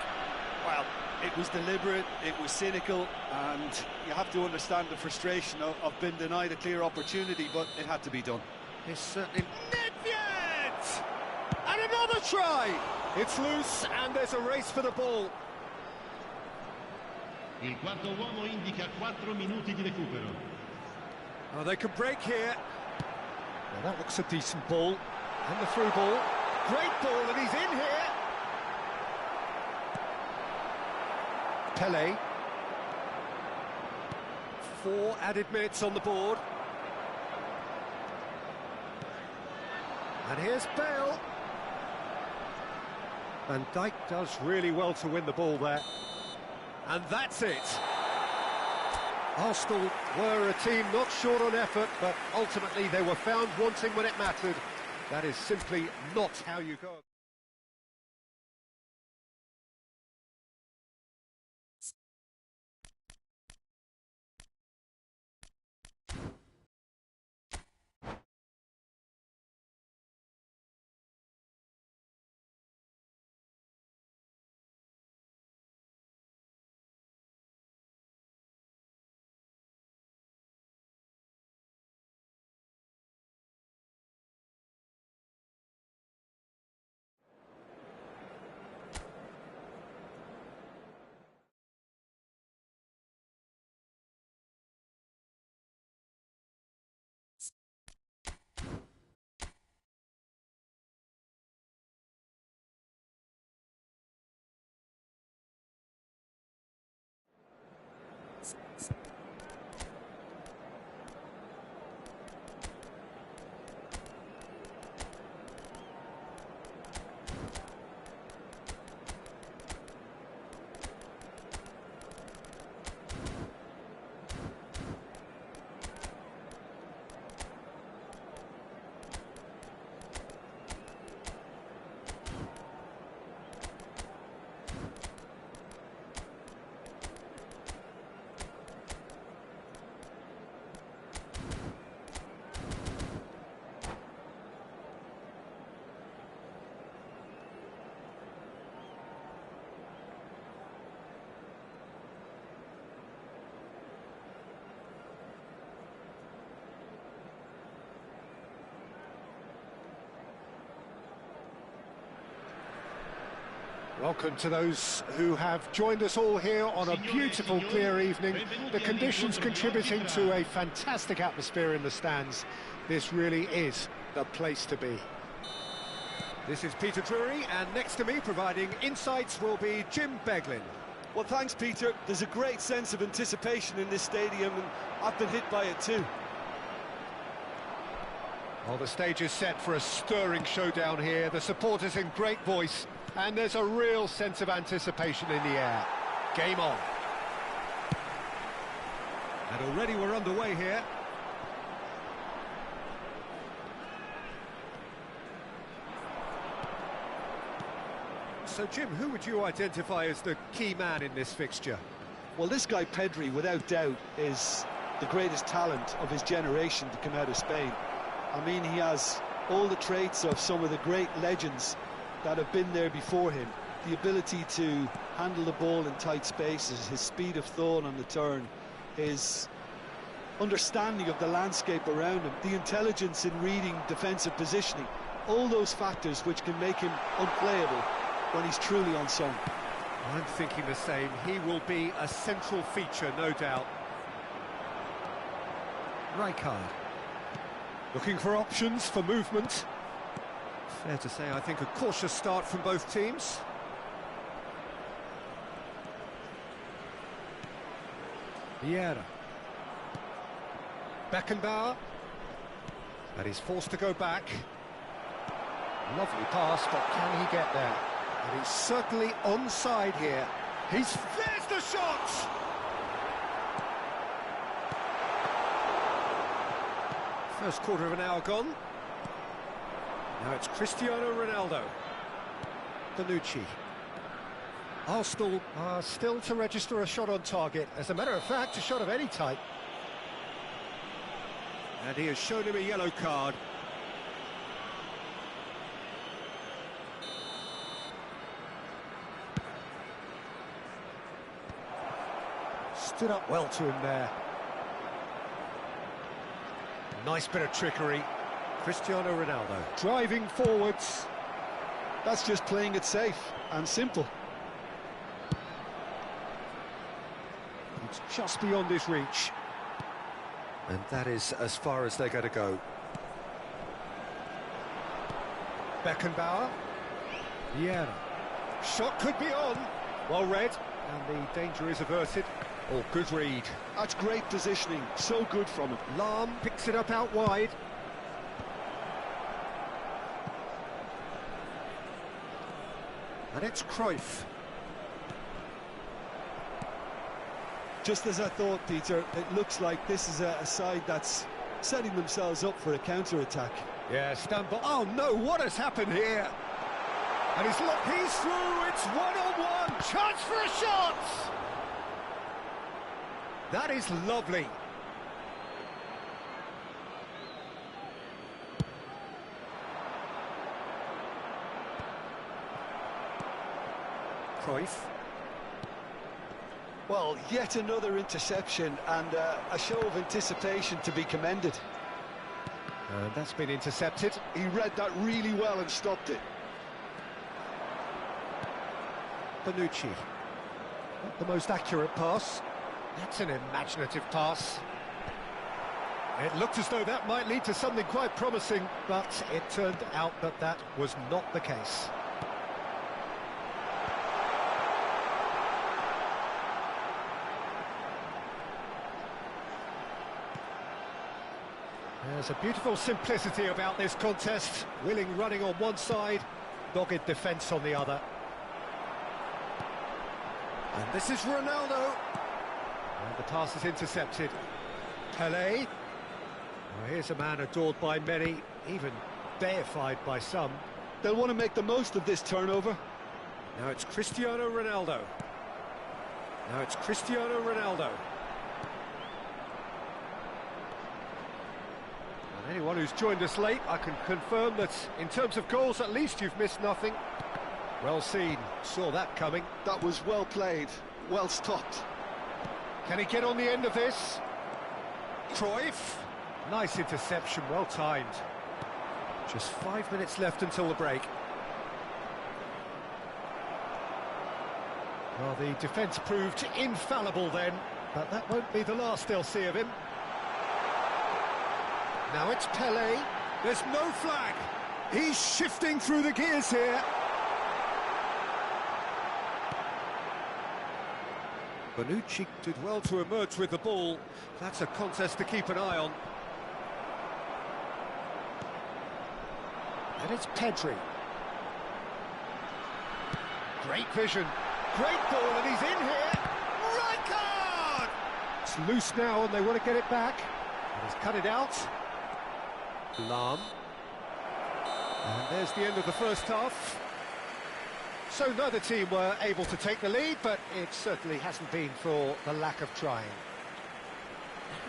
Well, it was deliberate, it was cynical, and you have to understand the frustration of being denied a clear opportunity, but it had to be done. It's certainly... Nedved! And another try! It's loose, and there's a race for the ball. Il quarto uomo indica 4 minuti di recupero. Oh, they can break here. Well, that looks a decent ball. And the through ball. Great ball, and he's in here. Pelé. 4 added minutes on the board. And here's Bale. Van Dijk does really well to win the ball there. And that's it. Arsenal were a team not short on effort, but ultimately they were found wanting when it mattered. That is simply not how you go. Welcome to those who have joined us all here on a beautiful, clear evening. The conditions contributing to a fantastic atmosphere in the stands. This really is the place to be. This is Peter Drury, and next to me, providing insights, will be Jim Beglin. Well, thanks, Peter. There's a great sense of anticipation in this stadium, and I've been hit by it too. Well, the stage is set for a stirring showdown here. The supporters in great voice, and there's a real sense of anticipation in the air. Game on. And already we're underway here. So, Jim, who would you identify as the key man in this fixture? Well, this guy, Pedri, without doubt, is the greatest talent of his generation to come out of Spain. I mean, he has all the traits of some of the great legends that have been there before him. The ability to handle the ball in tight spaces, his speed of thought on the turn, his understanding of the landscape around him, the intelligence in reading defensive positioning, all those factors which can make him unplayable when he's truly unsung. I'm thinking the same. He will be a central feature, no doubt. Rijkaard. Looking for options for movement. Fair to say, I think a cautious start from both teams. Vieira. Beckenbauer. And he's forced to go back. Lovely pass, but can he get there? And he's certainly onside here. There's the shot! First quarter of an hour gone. Now it's Cristiano Ronaldo. Bonucci. Arsenal are still to register a shot on target. As a matter of fact, a shot of any type. And he has shown him a yellow card. Stood up well to him there. Nice bit of trickery. Cristiano Ronaldo. Driving forwards. That's just playing it safe and simple. It's just beyond his reach. And that is as far as they're going to go. Beckenbauer. Vieira. Shot could be on. Well read. And the danger is averted. Oh, good read. That's great positioning. So good from him. Lahm picks it up out wide. And it's Cruyff. Just as I thought, Peter, it looks like this is a side that's setting themselves up for a counter-attack. Yeah, Stamble. Oh no, what has happened here? And he's through, it's one-on-one. Chance for a shot! That is lovely. Cruyff. Well, yet another interception and a show of anticipation to be commended. And that's been intercepted. He read that really well and stopped it. Bonucci. Not the most accurate pass. That's an imaginative pass. It looked as though that might lead to something quite promising, but it turned out that that was not the case. There's a beautiful simplicity about this contest. Willing running on one side, dogged defence on the other. And this is Ronaldo. And the pass is intercepted. Pelé. Well, here's a man adored by many, even deified by some. They'll want to make the most of this turnover. Now it's Cristiano Ronaldo. Now it's Cristiano Ronaldo. And anyone who's joined us late, I can confirm that in terms of goals, at least you've missed nothing. Well seen, saw that coming. That was well played, well stopped. Can he get on the end of this? Cruyff. Nice interception, well timed. Just 5 minutes left until the break. Well, the defence proved infallible then, but that won't be the last they'll see of him. Now it's Pelé. There's no flag. He's shifting through the gears here. Bonucci did well to emerge with the ball. That's a contest to keep an eye on. And it's Pedri. Great vision. Great ball, and he's in here. Right card! It's loose now, and they want to get it back. And he's cut it out. Lam. And there's the end of the first half. So neither team were able to take the lead, but it certainly hasn't been for the lack of trying.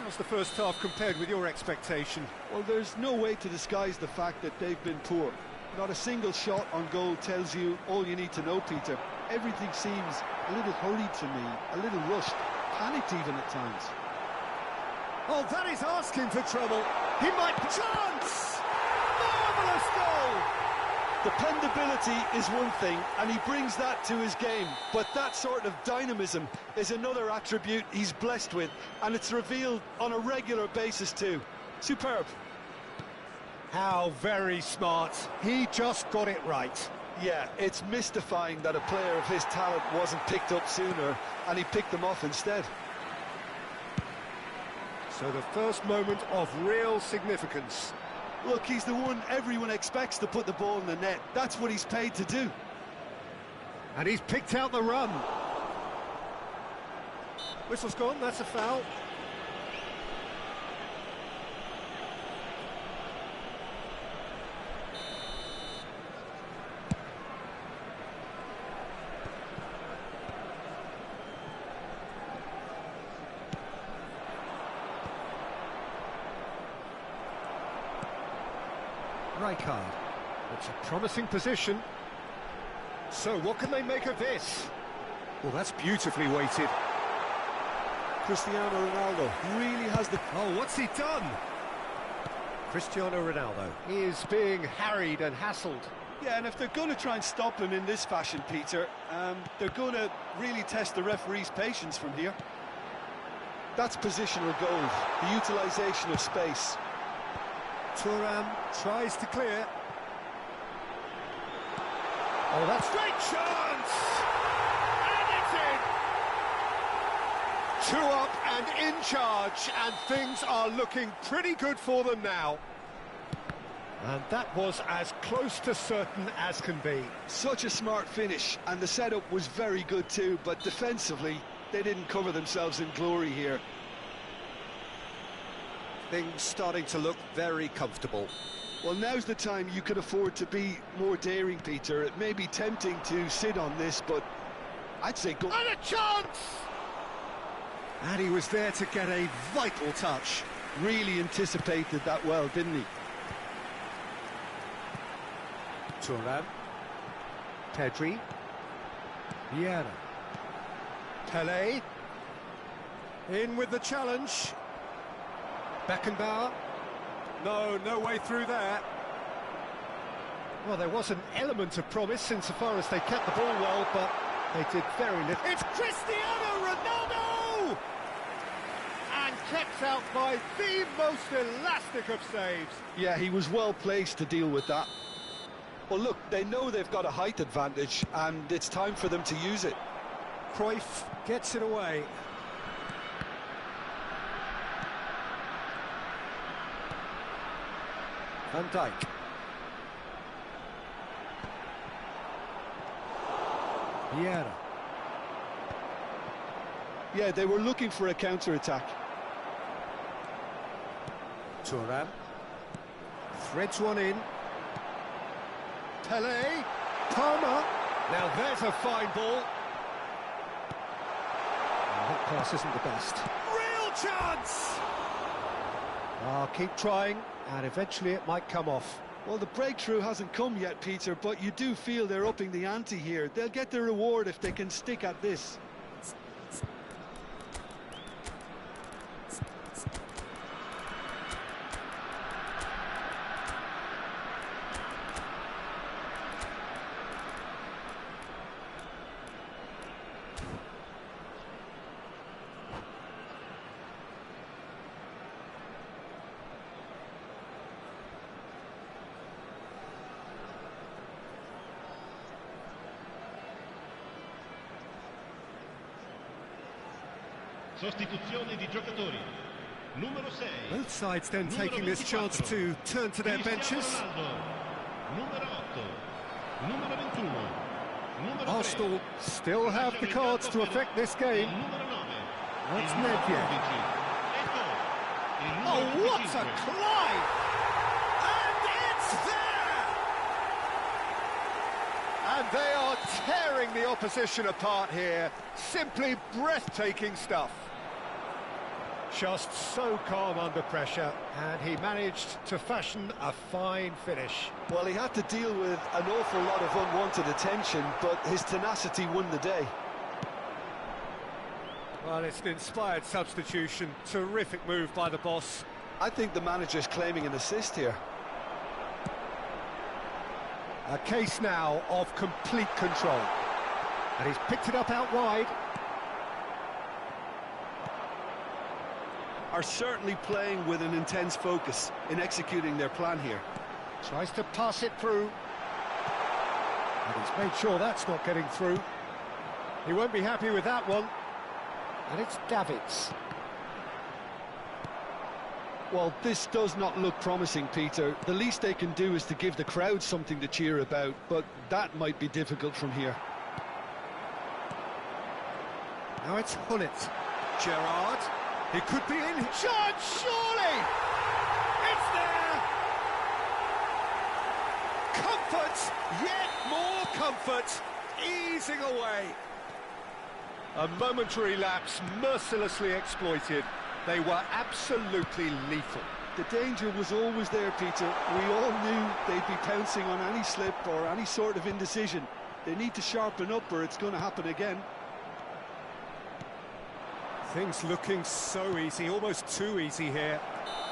How's the first half compared with your expectation? Well, there's no way to disguise the fact that they've been poor. Not a single shot on goal tells you all you need to know, Peter. Everything seems a little hurried to me, a little rushed, panicked even at times. Oh, that is asking for trouble. He might... Chance! Marvellous goal! Dependability is one thing, and he brings that to his game, but that sort of dynamism is another attribute he's blessed with, and it's revealed on a regular basis too. Superb. How very smart. He just got it right. Yeah, it's mystifying that a player of his talent wasn't picked up sooner, and he picked them off instead. So the first moment of real significance. Look, he's the one everyone expects to put the ball in the net. That's what he's paid to do. And he's picked out the run. Whistle's gone, that's a foul. Rijkaard. It's a promising position. So what can they make of this? Well, that's beautifully weighted. Cristiano Ronaldo really has the... Oh, what's he done? Cristiano Ronaldo. He is being harried and hassled. Yeah, and if they're going to try and stop him in this fashion, Peter, they're going to really test the referee's patience from here. That's positional gold, the utilisation of space. Thuram tries to clear. Oh, that's Great chance! And it's in! 2 up and in charge, and things are looking pretty good for them now. And that was as close to certain as can be. Such a smart finish, and the setup was very good too, but defensively, they didn't cover themselves in glory here. Things starting to look very comfortable. Well, now's the time you could afford to be more daring, Peter. It may be tempting to sit on this, but I'd say go... And a chance! And he was there to get a vital touch. Really anticipated that well, didn't he? Thuram. Pedri. Vieira. Pelé. In with the challenge. Beckenbauer. No way through there. Well, there was an element of promise insofar as they kept the ball well, but they did very little. It's Cristiano Ronaldo! And kept out by the most elastic of saves. Yeah, he was well placed to deal with that. Well, look, they know they've got a height advantage, and it's time for them to use it. Cruyff gets it away. Van Dijk. Vieira. Yeah, they were looking for a counter-attack. Thuram. Threads one in. Pelé. Palmer. Now there's a fine ball. That pass isn't the best. Real chance! Keep trying, and eventually it might come off. Well, the breakthrough hasn't come yet, Peter, but you do feel they're upping the ante here. They'll get their reward if they can stick at this. Sostituzione di giocatori. Numero 6. Both sides then taking this chance to turn to their benches. Ronaldo. Numero 8. Numero 21. Numero Arsenal still have the cards to affect this game. Numero 9. That's Nedved. Oh, what a climb! And it's there! And they are tearing the opposition apart here. Simply breathtaking stuff. Just so calm under pressure, and he managed to fashion a fine finish. Well, he had to deal with an awful lot of unwanted attention, but his tenacity won the day. Well, it's an inspired substitution. Terrific move by the boss. I think the manager's claiming an assist here. A case now of complete control. And he's picked it up out wide. Are certainly playing with an intense focus in executing their plan here. Tries to pass it through. And he's made sure that's not getting through. He won't be happy with that one. And it's Davids. Well, this does not look promising, Peter. The least they can do is to give the crowd something to cheer about, but that might be difficult from here. Now it's Hullet. Gerrard. He could be in. Shot, surely! It's there! Comfort! Yet more comfort! Easing away. A momentary lapse mercilessly exploited. They were absolutely lethal. The danger was always there, Peter. We all knew they'd be pouncing on any slip or any sort of indecision. They need to sharpen up or it's going to happen again. Things looking so easy, almost too easy here.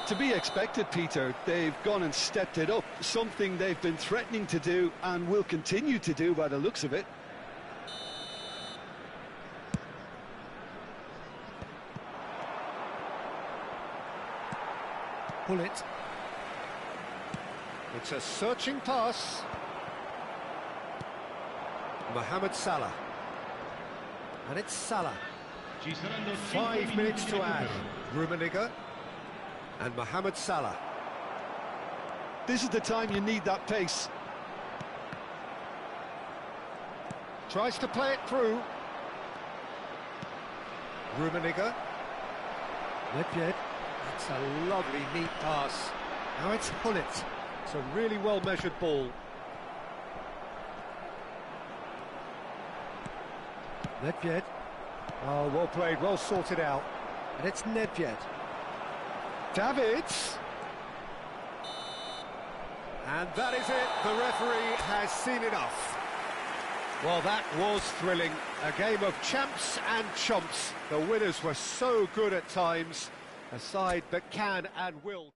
To be expected, Peter. They've gone and stepped it up, something they've been threatening to do and will continue to do by the looks of it. Hullet. It's a searching pass. Mohamed Salah. And it's Salah. Ci saranno 5 minutes to add. Rummenigge. And Mohamed Salah. This is the time you need that pace. Tries to play it through. Rummenigge. Nedved. That's a lovely, neat pass. Now it's Hullet. It's a really well-measured ball. Nedved. Oh, well played, well sorted out. And it's Nedved. Davids. And that is it. The referee has seen enough. Well, that was thrilling. A game of champs and chumps. The winners were so good at times. A side that can and will.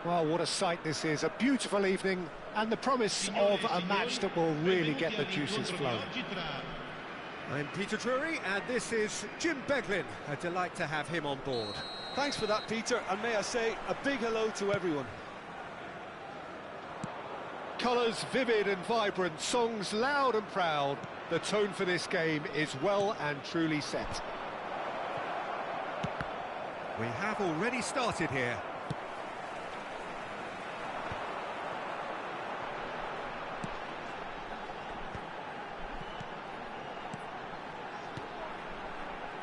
Well, what a sight this is, a beautiful evening, and the promise of a match that will really get the juices flowing. I'm Peter Drury, and this is Jim Beglin. A delight to have him on board. Thanks for that, Peter, and may I say a big hello to everyone. Colours vivid and vibrant, songs loud and proud. The tone for this game is well and truly set. We have already started here.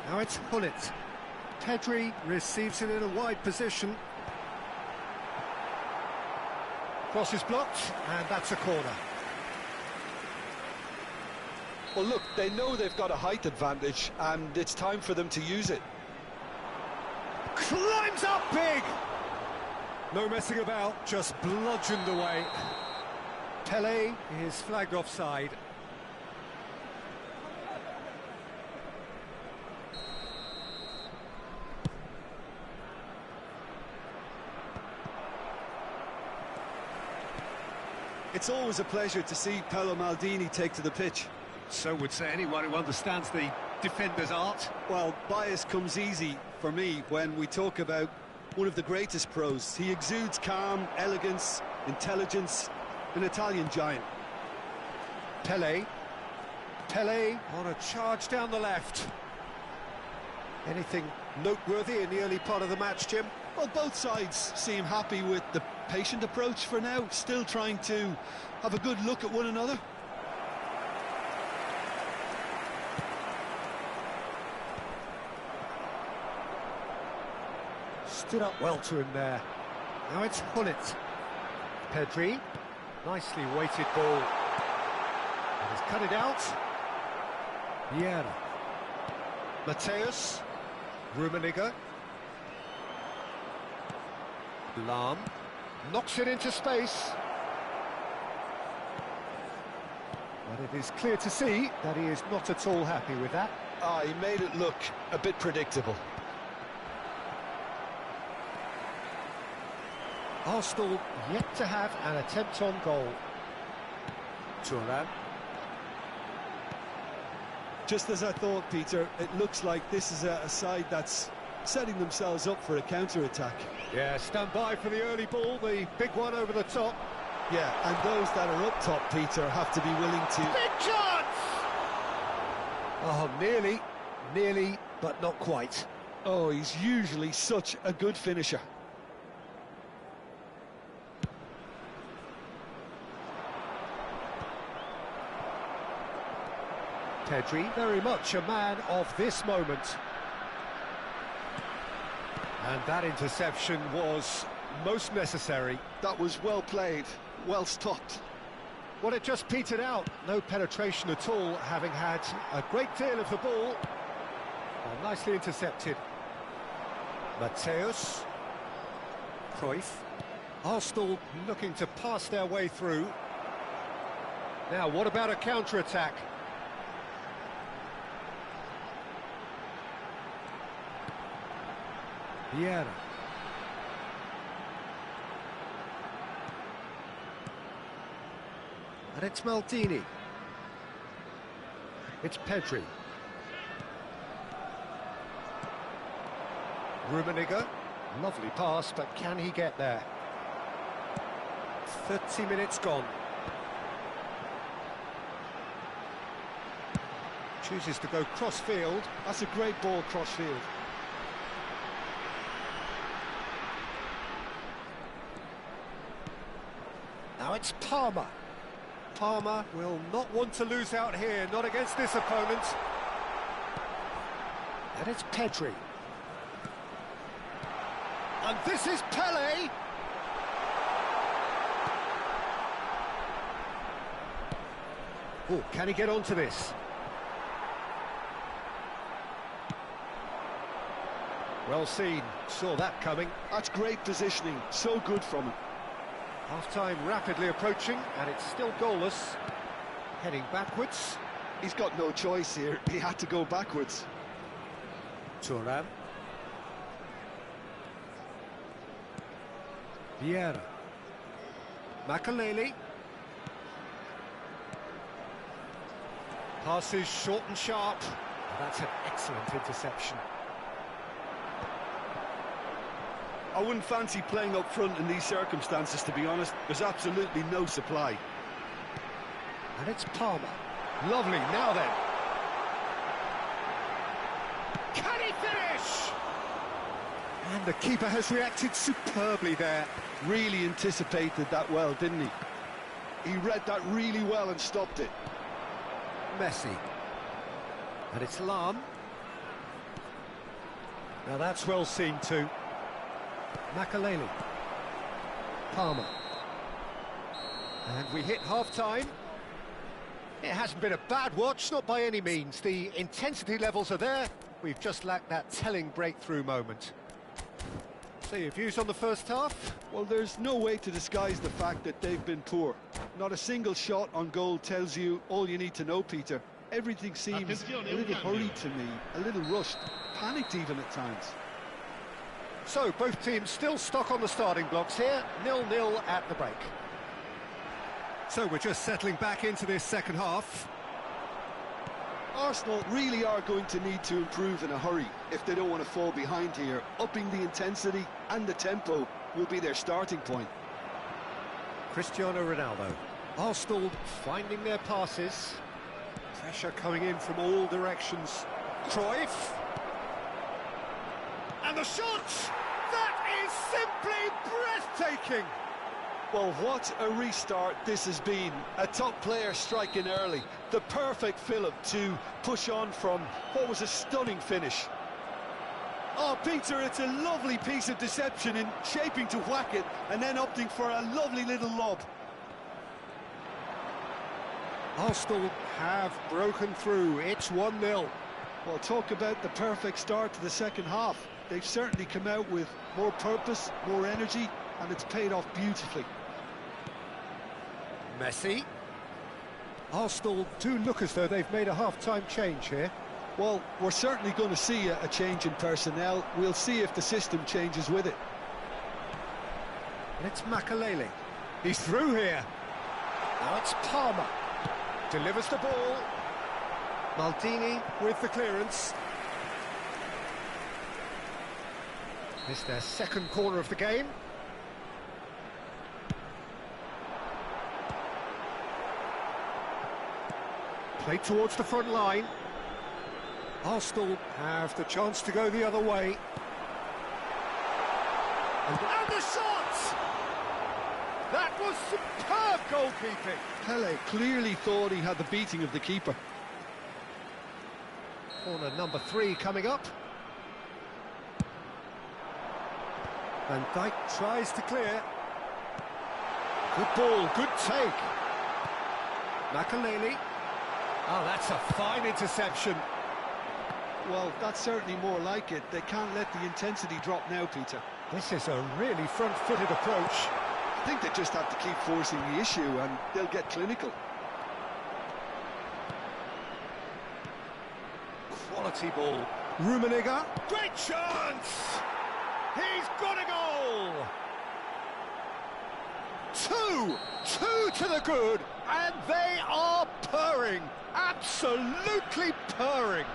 Now it's Hullet. Pedri receives it in a wide position. Cross is blocked, and that's a corner. Well, look, they know they've got a height advantage, and it's time for them to use it. Climbs up big! No messing about, just bludgeoned away. Pele is flagged offside. It's always a pleasure to see Paolo Maldini take to the pitch. So would say anyone who understands the defender's art. Well, bias comes easy for me when we talk about one of the greatest pros. He exudes calm, elegance, intelligence, an Italian giant. Pele On a charge down the left. Anything noteworthy in the early part of the match, Jim? Well, both sides seem happy with the patient approach for now, still trying to have a good look at one another. Stood up well to him there. Now it's Hullet. Pedri, nicely weighted ball. And he's cut it out. Vieira. Mateus. Rummenigge. Lahm. Knocks it into space. But it is clear to see that he is not at all happy with that. He made it look a bit predictable. Arsenal yet to have an attempt on goal. Thuram. Just as I thought, Peter, it looks like this is a side that's setting themselves up for a counter-attack. Yeah, stand by for the early ball, the big one over the top. Yeah, and those that are up top, Peter, have to be willing to... Big chance! Oh, nearly, but not quite. Oh, he's usually such a good finisher. Pedri, very much a man of this moment. And that interception was most necessary. That was well played, well stopped. Well, it just petered out. No penetration at all, having had a great deal of the ball. Oh, nicely intercepted. Mateus. Cruyff. Arsenal looking to pass their way through. Now, what about a counter-attack? Vieira. And it's Maldini. It's Pedri. Rummenigge. Lovely pass, but can he get there? 30 minutes gone. Chooses to go cross-field. That's a great ball cross-field. Now it's Palmer. Palmer will not want to lose out here, not against this opponent. And it's Pedri. And this is Pele. Oh, can he get onto this? Well seen, saw that coming. That's great positioning, so good from him. Half-time rapidly approaching, and it's still goalless. Heading backwards. He's got no choice here, he had to go backwards. Thuram. Vieira. Makalele. Passes short and sharp. That's an excellent interception. I wouldn't fancy playing up front in these circumstances, to be honest. There's absolutely no supply. And it's Palmer. Lovely, now then. Can he finish? And the keeper has reacted superbly there. Really anticipated that well, didn't he? He read that really well and stopped it. Messi. And it's Lam. Now that's well seen too. Makalele. Palmer. And we hit half-time. It hasn't been a bad watch, not by any means. The intensity levels are there. We've just lacked that telling breakthrough moment. So your views on the first half? Well, there's no way to disguise the fact that they've been poor. Not a single shot on goal tells you all you need to know, Peter. Everything seems a little hurried to me, a little rushed, panicked even at times. So both teams still stuck on the starting blocks here, 0-0 at the break. So we're just settling back into this second half. Arsenal really are going to need to improve in a hurry if they don't want to fall behind here. Upping the intensity and the tempo will be their starting point. Cristiano Ronaldo. Arsenal finding their passes. Pressure coming in from all directions. Cruyff. And the shot! That is simply breathtaking! Well, what a restart this has been. A top player striking early. The perfect fillip to push on from what was a stunning finish. Oh, Peter, it's a lovely piece of deception in shaping to whack it and then opting for a lovely little lob. Arsenal have broken through. It's 1-0. Well, talk about the perfect start to the second half. They've certainly come out with more purpose, more energy, and it's paid off beautifully. Messi. Arsenal do look as though they've made a half-time change here. Well, we're certainly going to see a change in personnel. We'll see if the system changes with it. And it's Makalele. He's through here. Now it's Palmer. Delivers the ball. Maldini with the clearance. It's their second corner of the game. Played towards the front line. Arsenal have the chance to go the other way. And the shot! That was superb goalkeeping. Pele clearly thought he had the beating of the keeper. Corner number 3 coming up. Van Dijk tries to clear. Good ball, good take. Makalele. Oh, that's a fine interception. Well, that's certainly more like it. They can't let the intensity drop now, Peter. This is a really front-footed approach. I think they just have to keep forcing the issue and they'll get clinical. Quality ball. Rummenigge. Great chance! He's got a goal! Two to the good, and they are purring. Absolutely purring.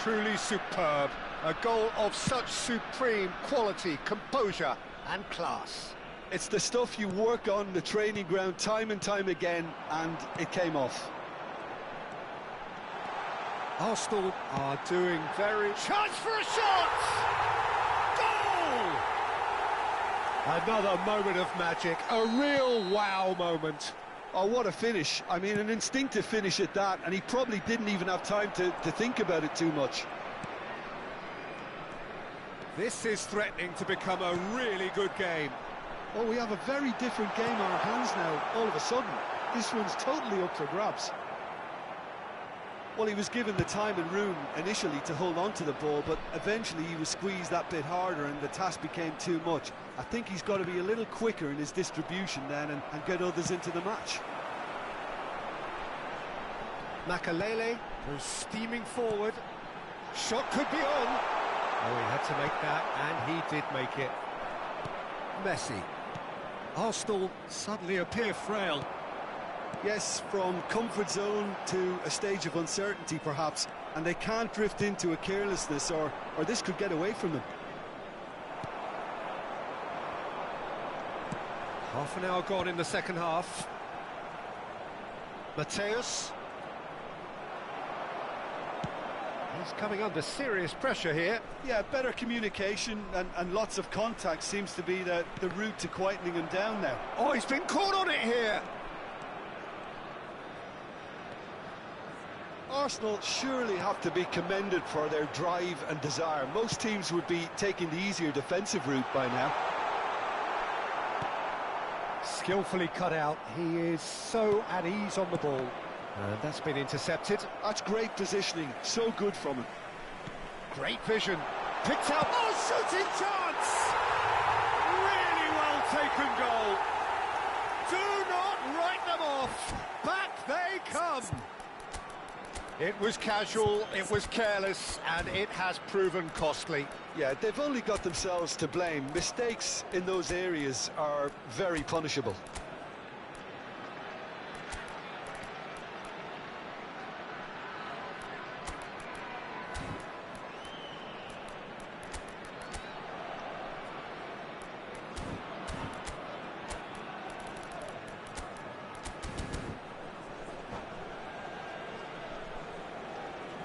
Truly superb. A goal of such supreme quality, composure and class. It's the stuff you work on the training ground time and time again, and it came off. Arsenal are doing very... Chance for a shot! Goal! Another moment of magic, a real wow moment. Oh, what a finish. I mean, an instinctive finish at that, and he probably didn't even have time to think about it too much. This is threatening to become a really good game. Oh, we have a very different game on our hands now, all of a sudden. This one's totally up for grabs. Well, he was given the time and room initially to hold on to the ball, but eventually he was squeezed that bit harder and the task became too much. I think he's got to be a little quicker in his distribution then and get others into the match. Makalele goes steaming forward. Shot could be on. Oh, he had to make that, and he did make it. Messi. Arsenal suddenly appear frail. Yes, from comfort zone to a stage of uncertainty perhaps, and they can't drift into a carelessness or this could get away from them. Half an hour gone in the second half. Mateus. He's coming under serious pressure here. Yeah, better communication and lots of contact seems to be the route to quietening him down now. Oh, he's been caught on it here. Arsenal surely have to be commended for their drive and desire. Most teams would be taking the easier defensive route by now. Skillfully cut out. He is so at ease on the ball. And that's been intercepted. That's great positioning, so good from him. Great vision. Picked out. Oh, shooting chance! Really well taken goal. Do not write them off. Back they come. It was casual, it was careless, and it has proven costly. Yeah, they've only got themselves to blame. Mistakes in those areas are very punishable.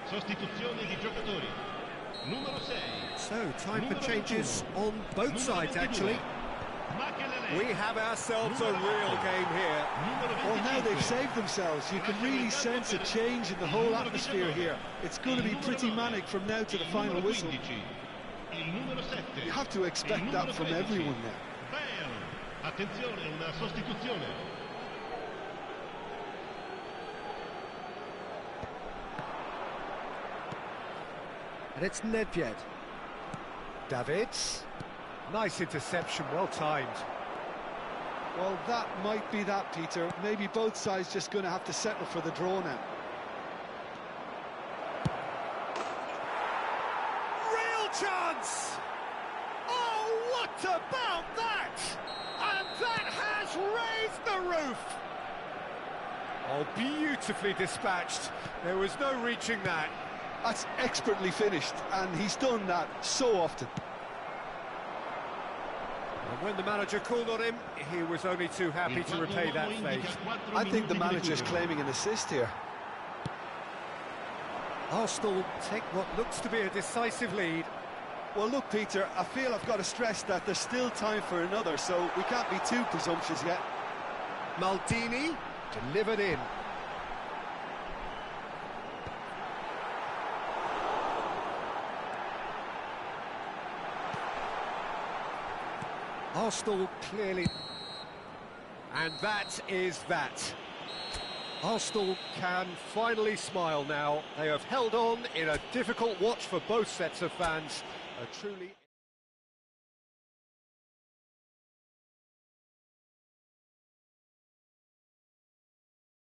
Sostituzione di giocatori. Numero 6. So, time for changes on both sides, actually. We have ourselves a real game here. Well, now they've saved themselves. You can really sense a change in the whole atmosphere here. It's going to be pretty manic from now to the final whistle. You have to expect that from everyone now. Attenzione, una sostituzione. And it's Nedved. Davids. Nice interception, well timed. Well, that might be that, Peter. Maybe both sides just going to have to settle for the draw now. Real chance! Oh, what about that? And that has raised the roof! Oh, beautifully dispatched. There was no reaching that. That's expertly finished, and he's done that so often. And when the manager called on him, he was only too happy to repay that fate. I think the manager's claiming an assist here. Arsenal take what looks to be a decisive lead. Well, look, Peter, I feel I've got to stress that there's still time for another, so we can't be too presumptuous yet. Maldini delivered in. Arsenal clearly... And that is that. Arsenal can finally smile now. They have held on in a difficult watch for both sets of fans. A truly...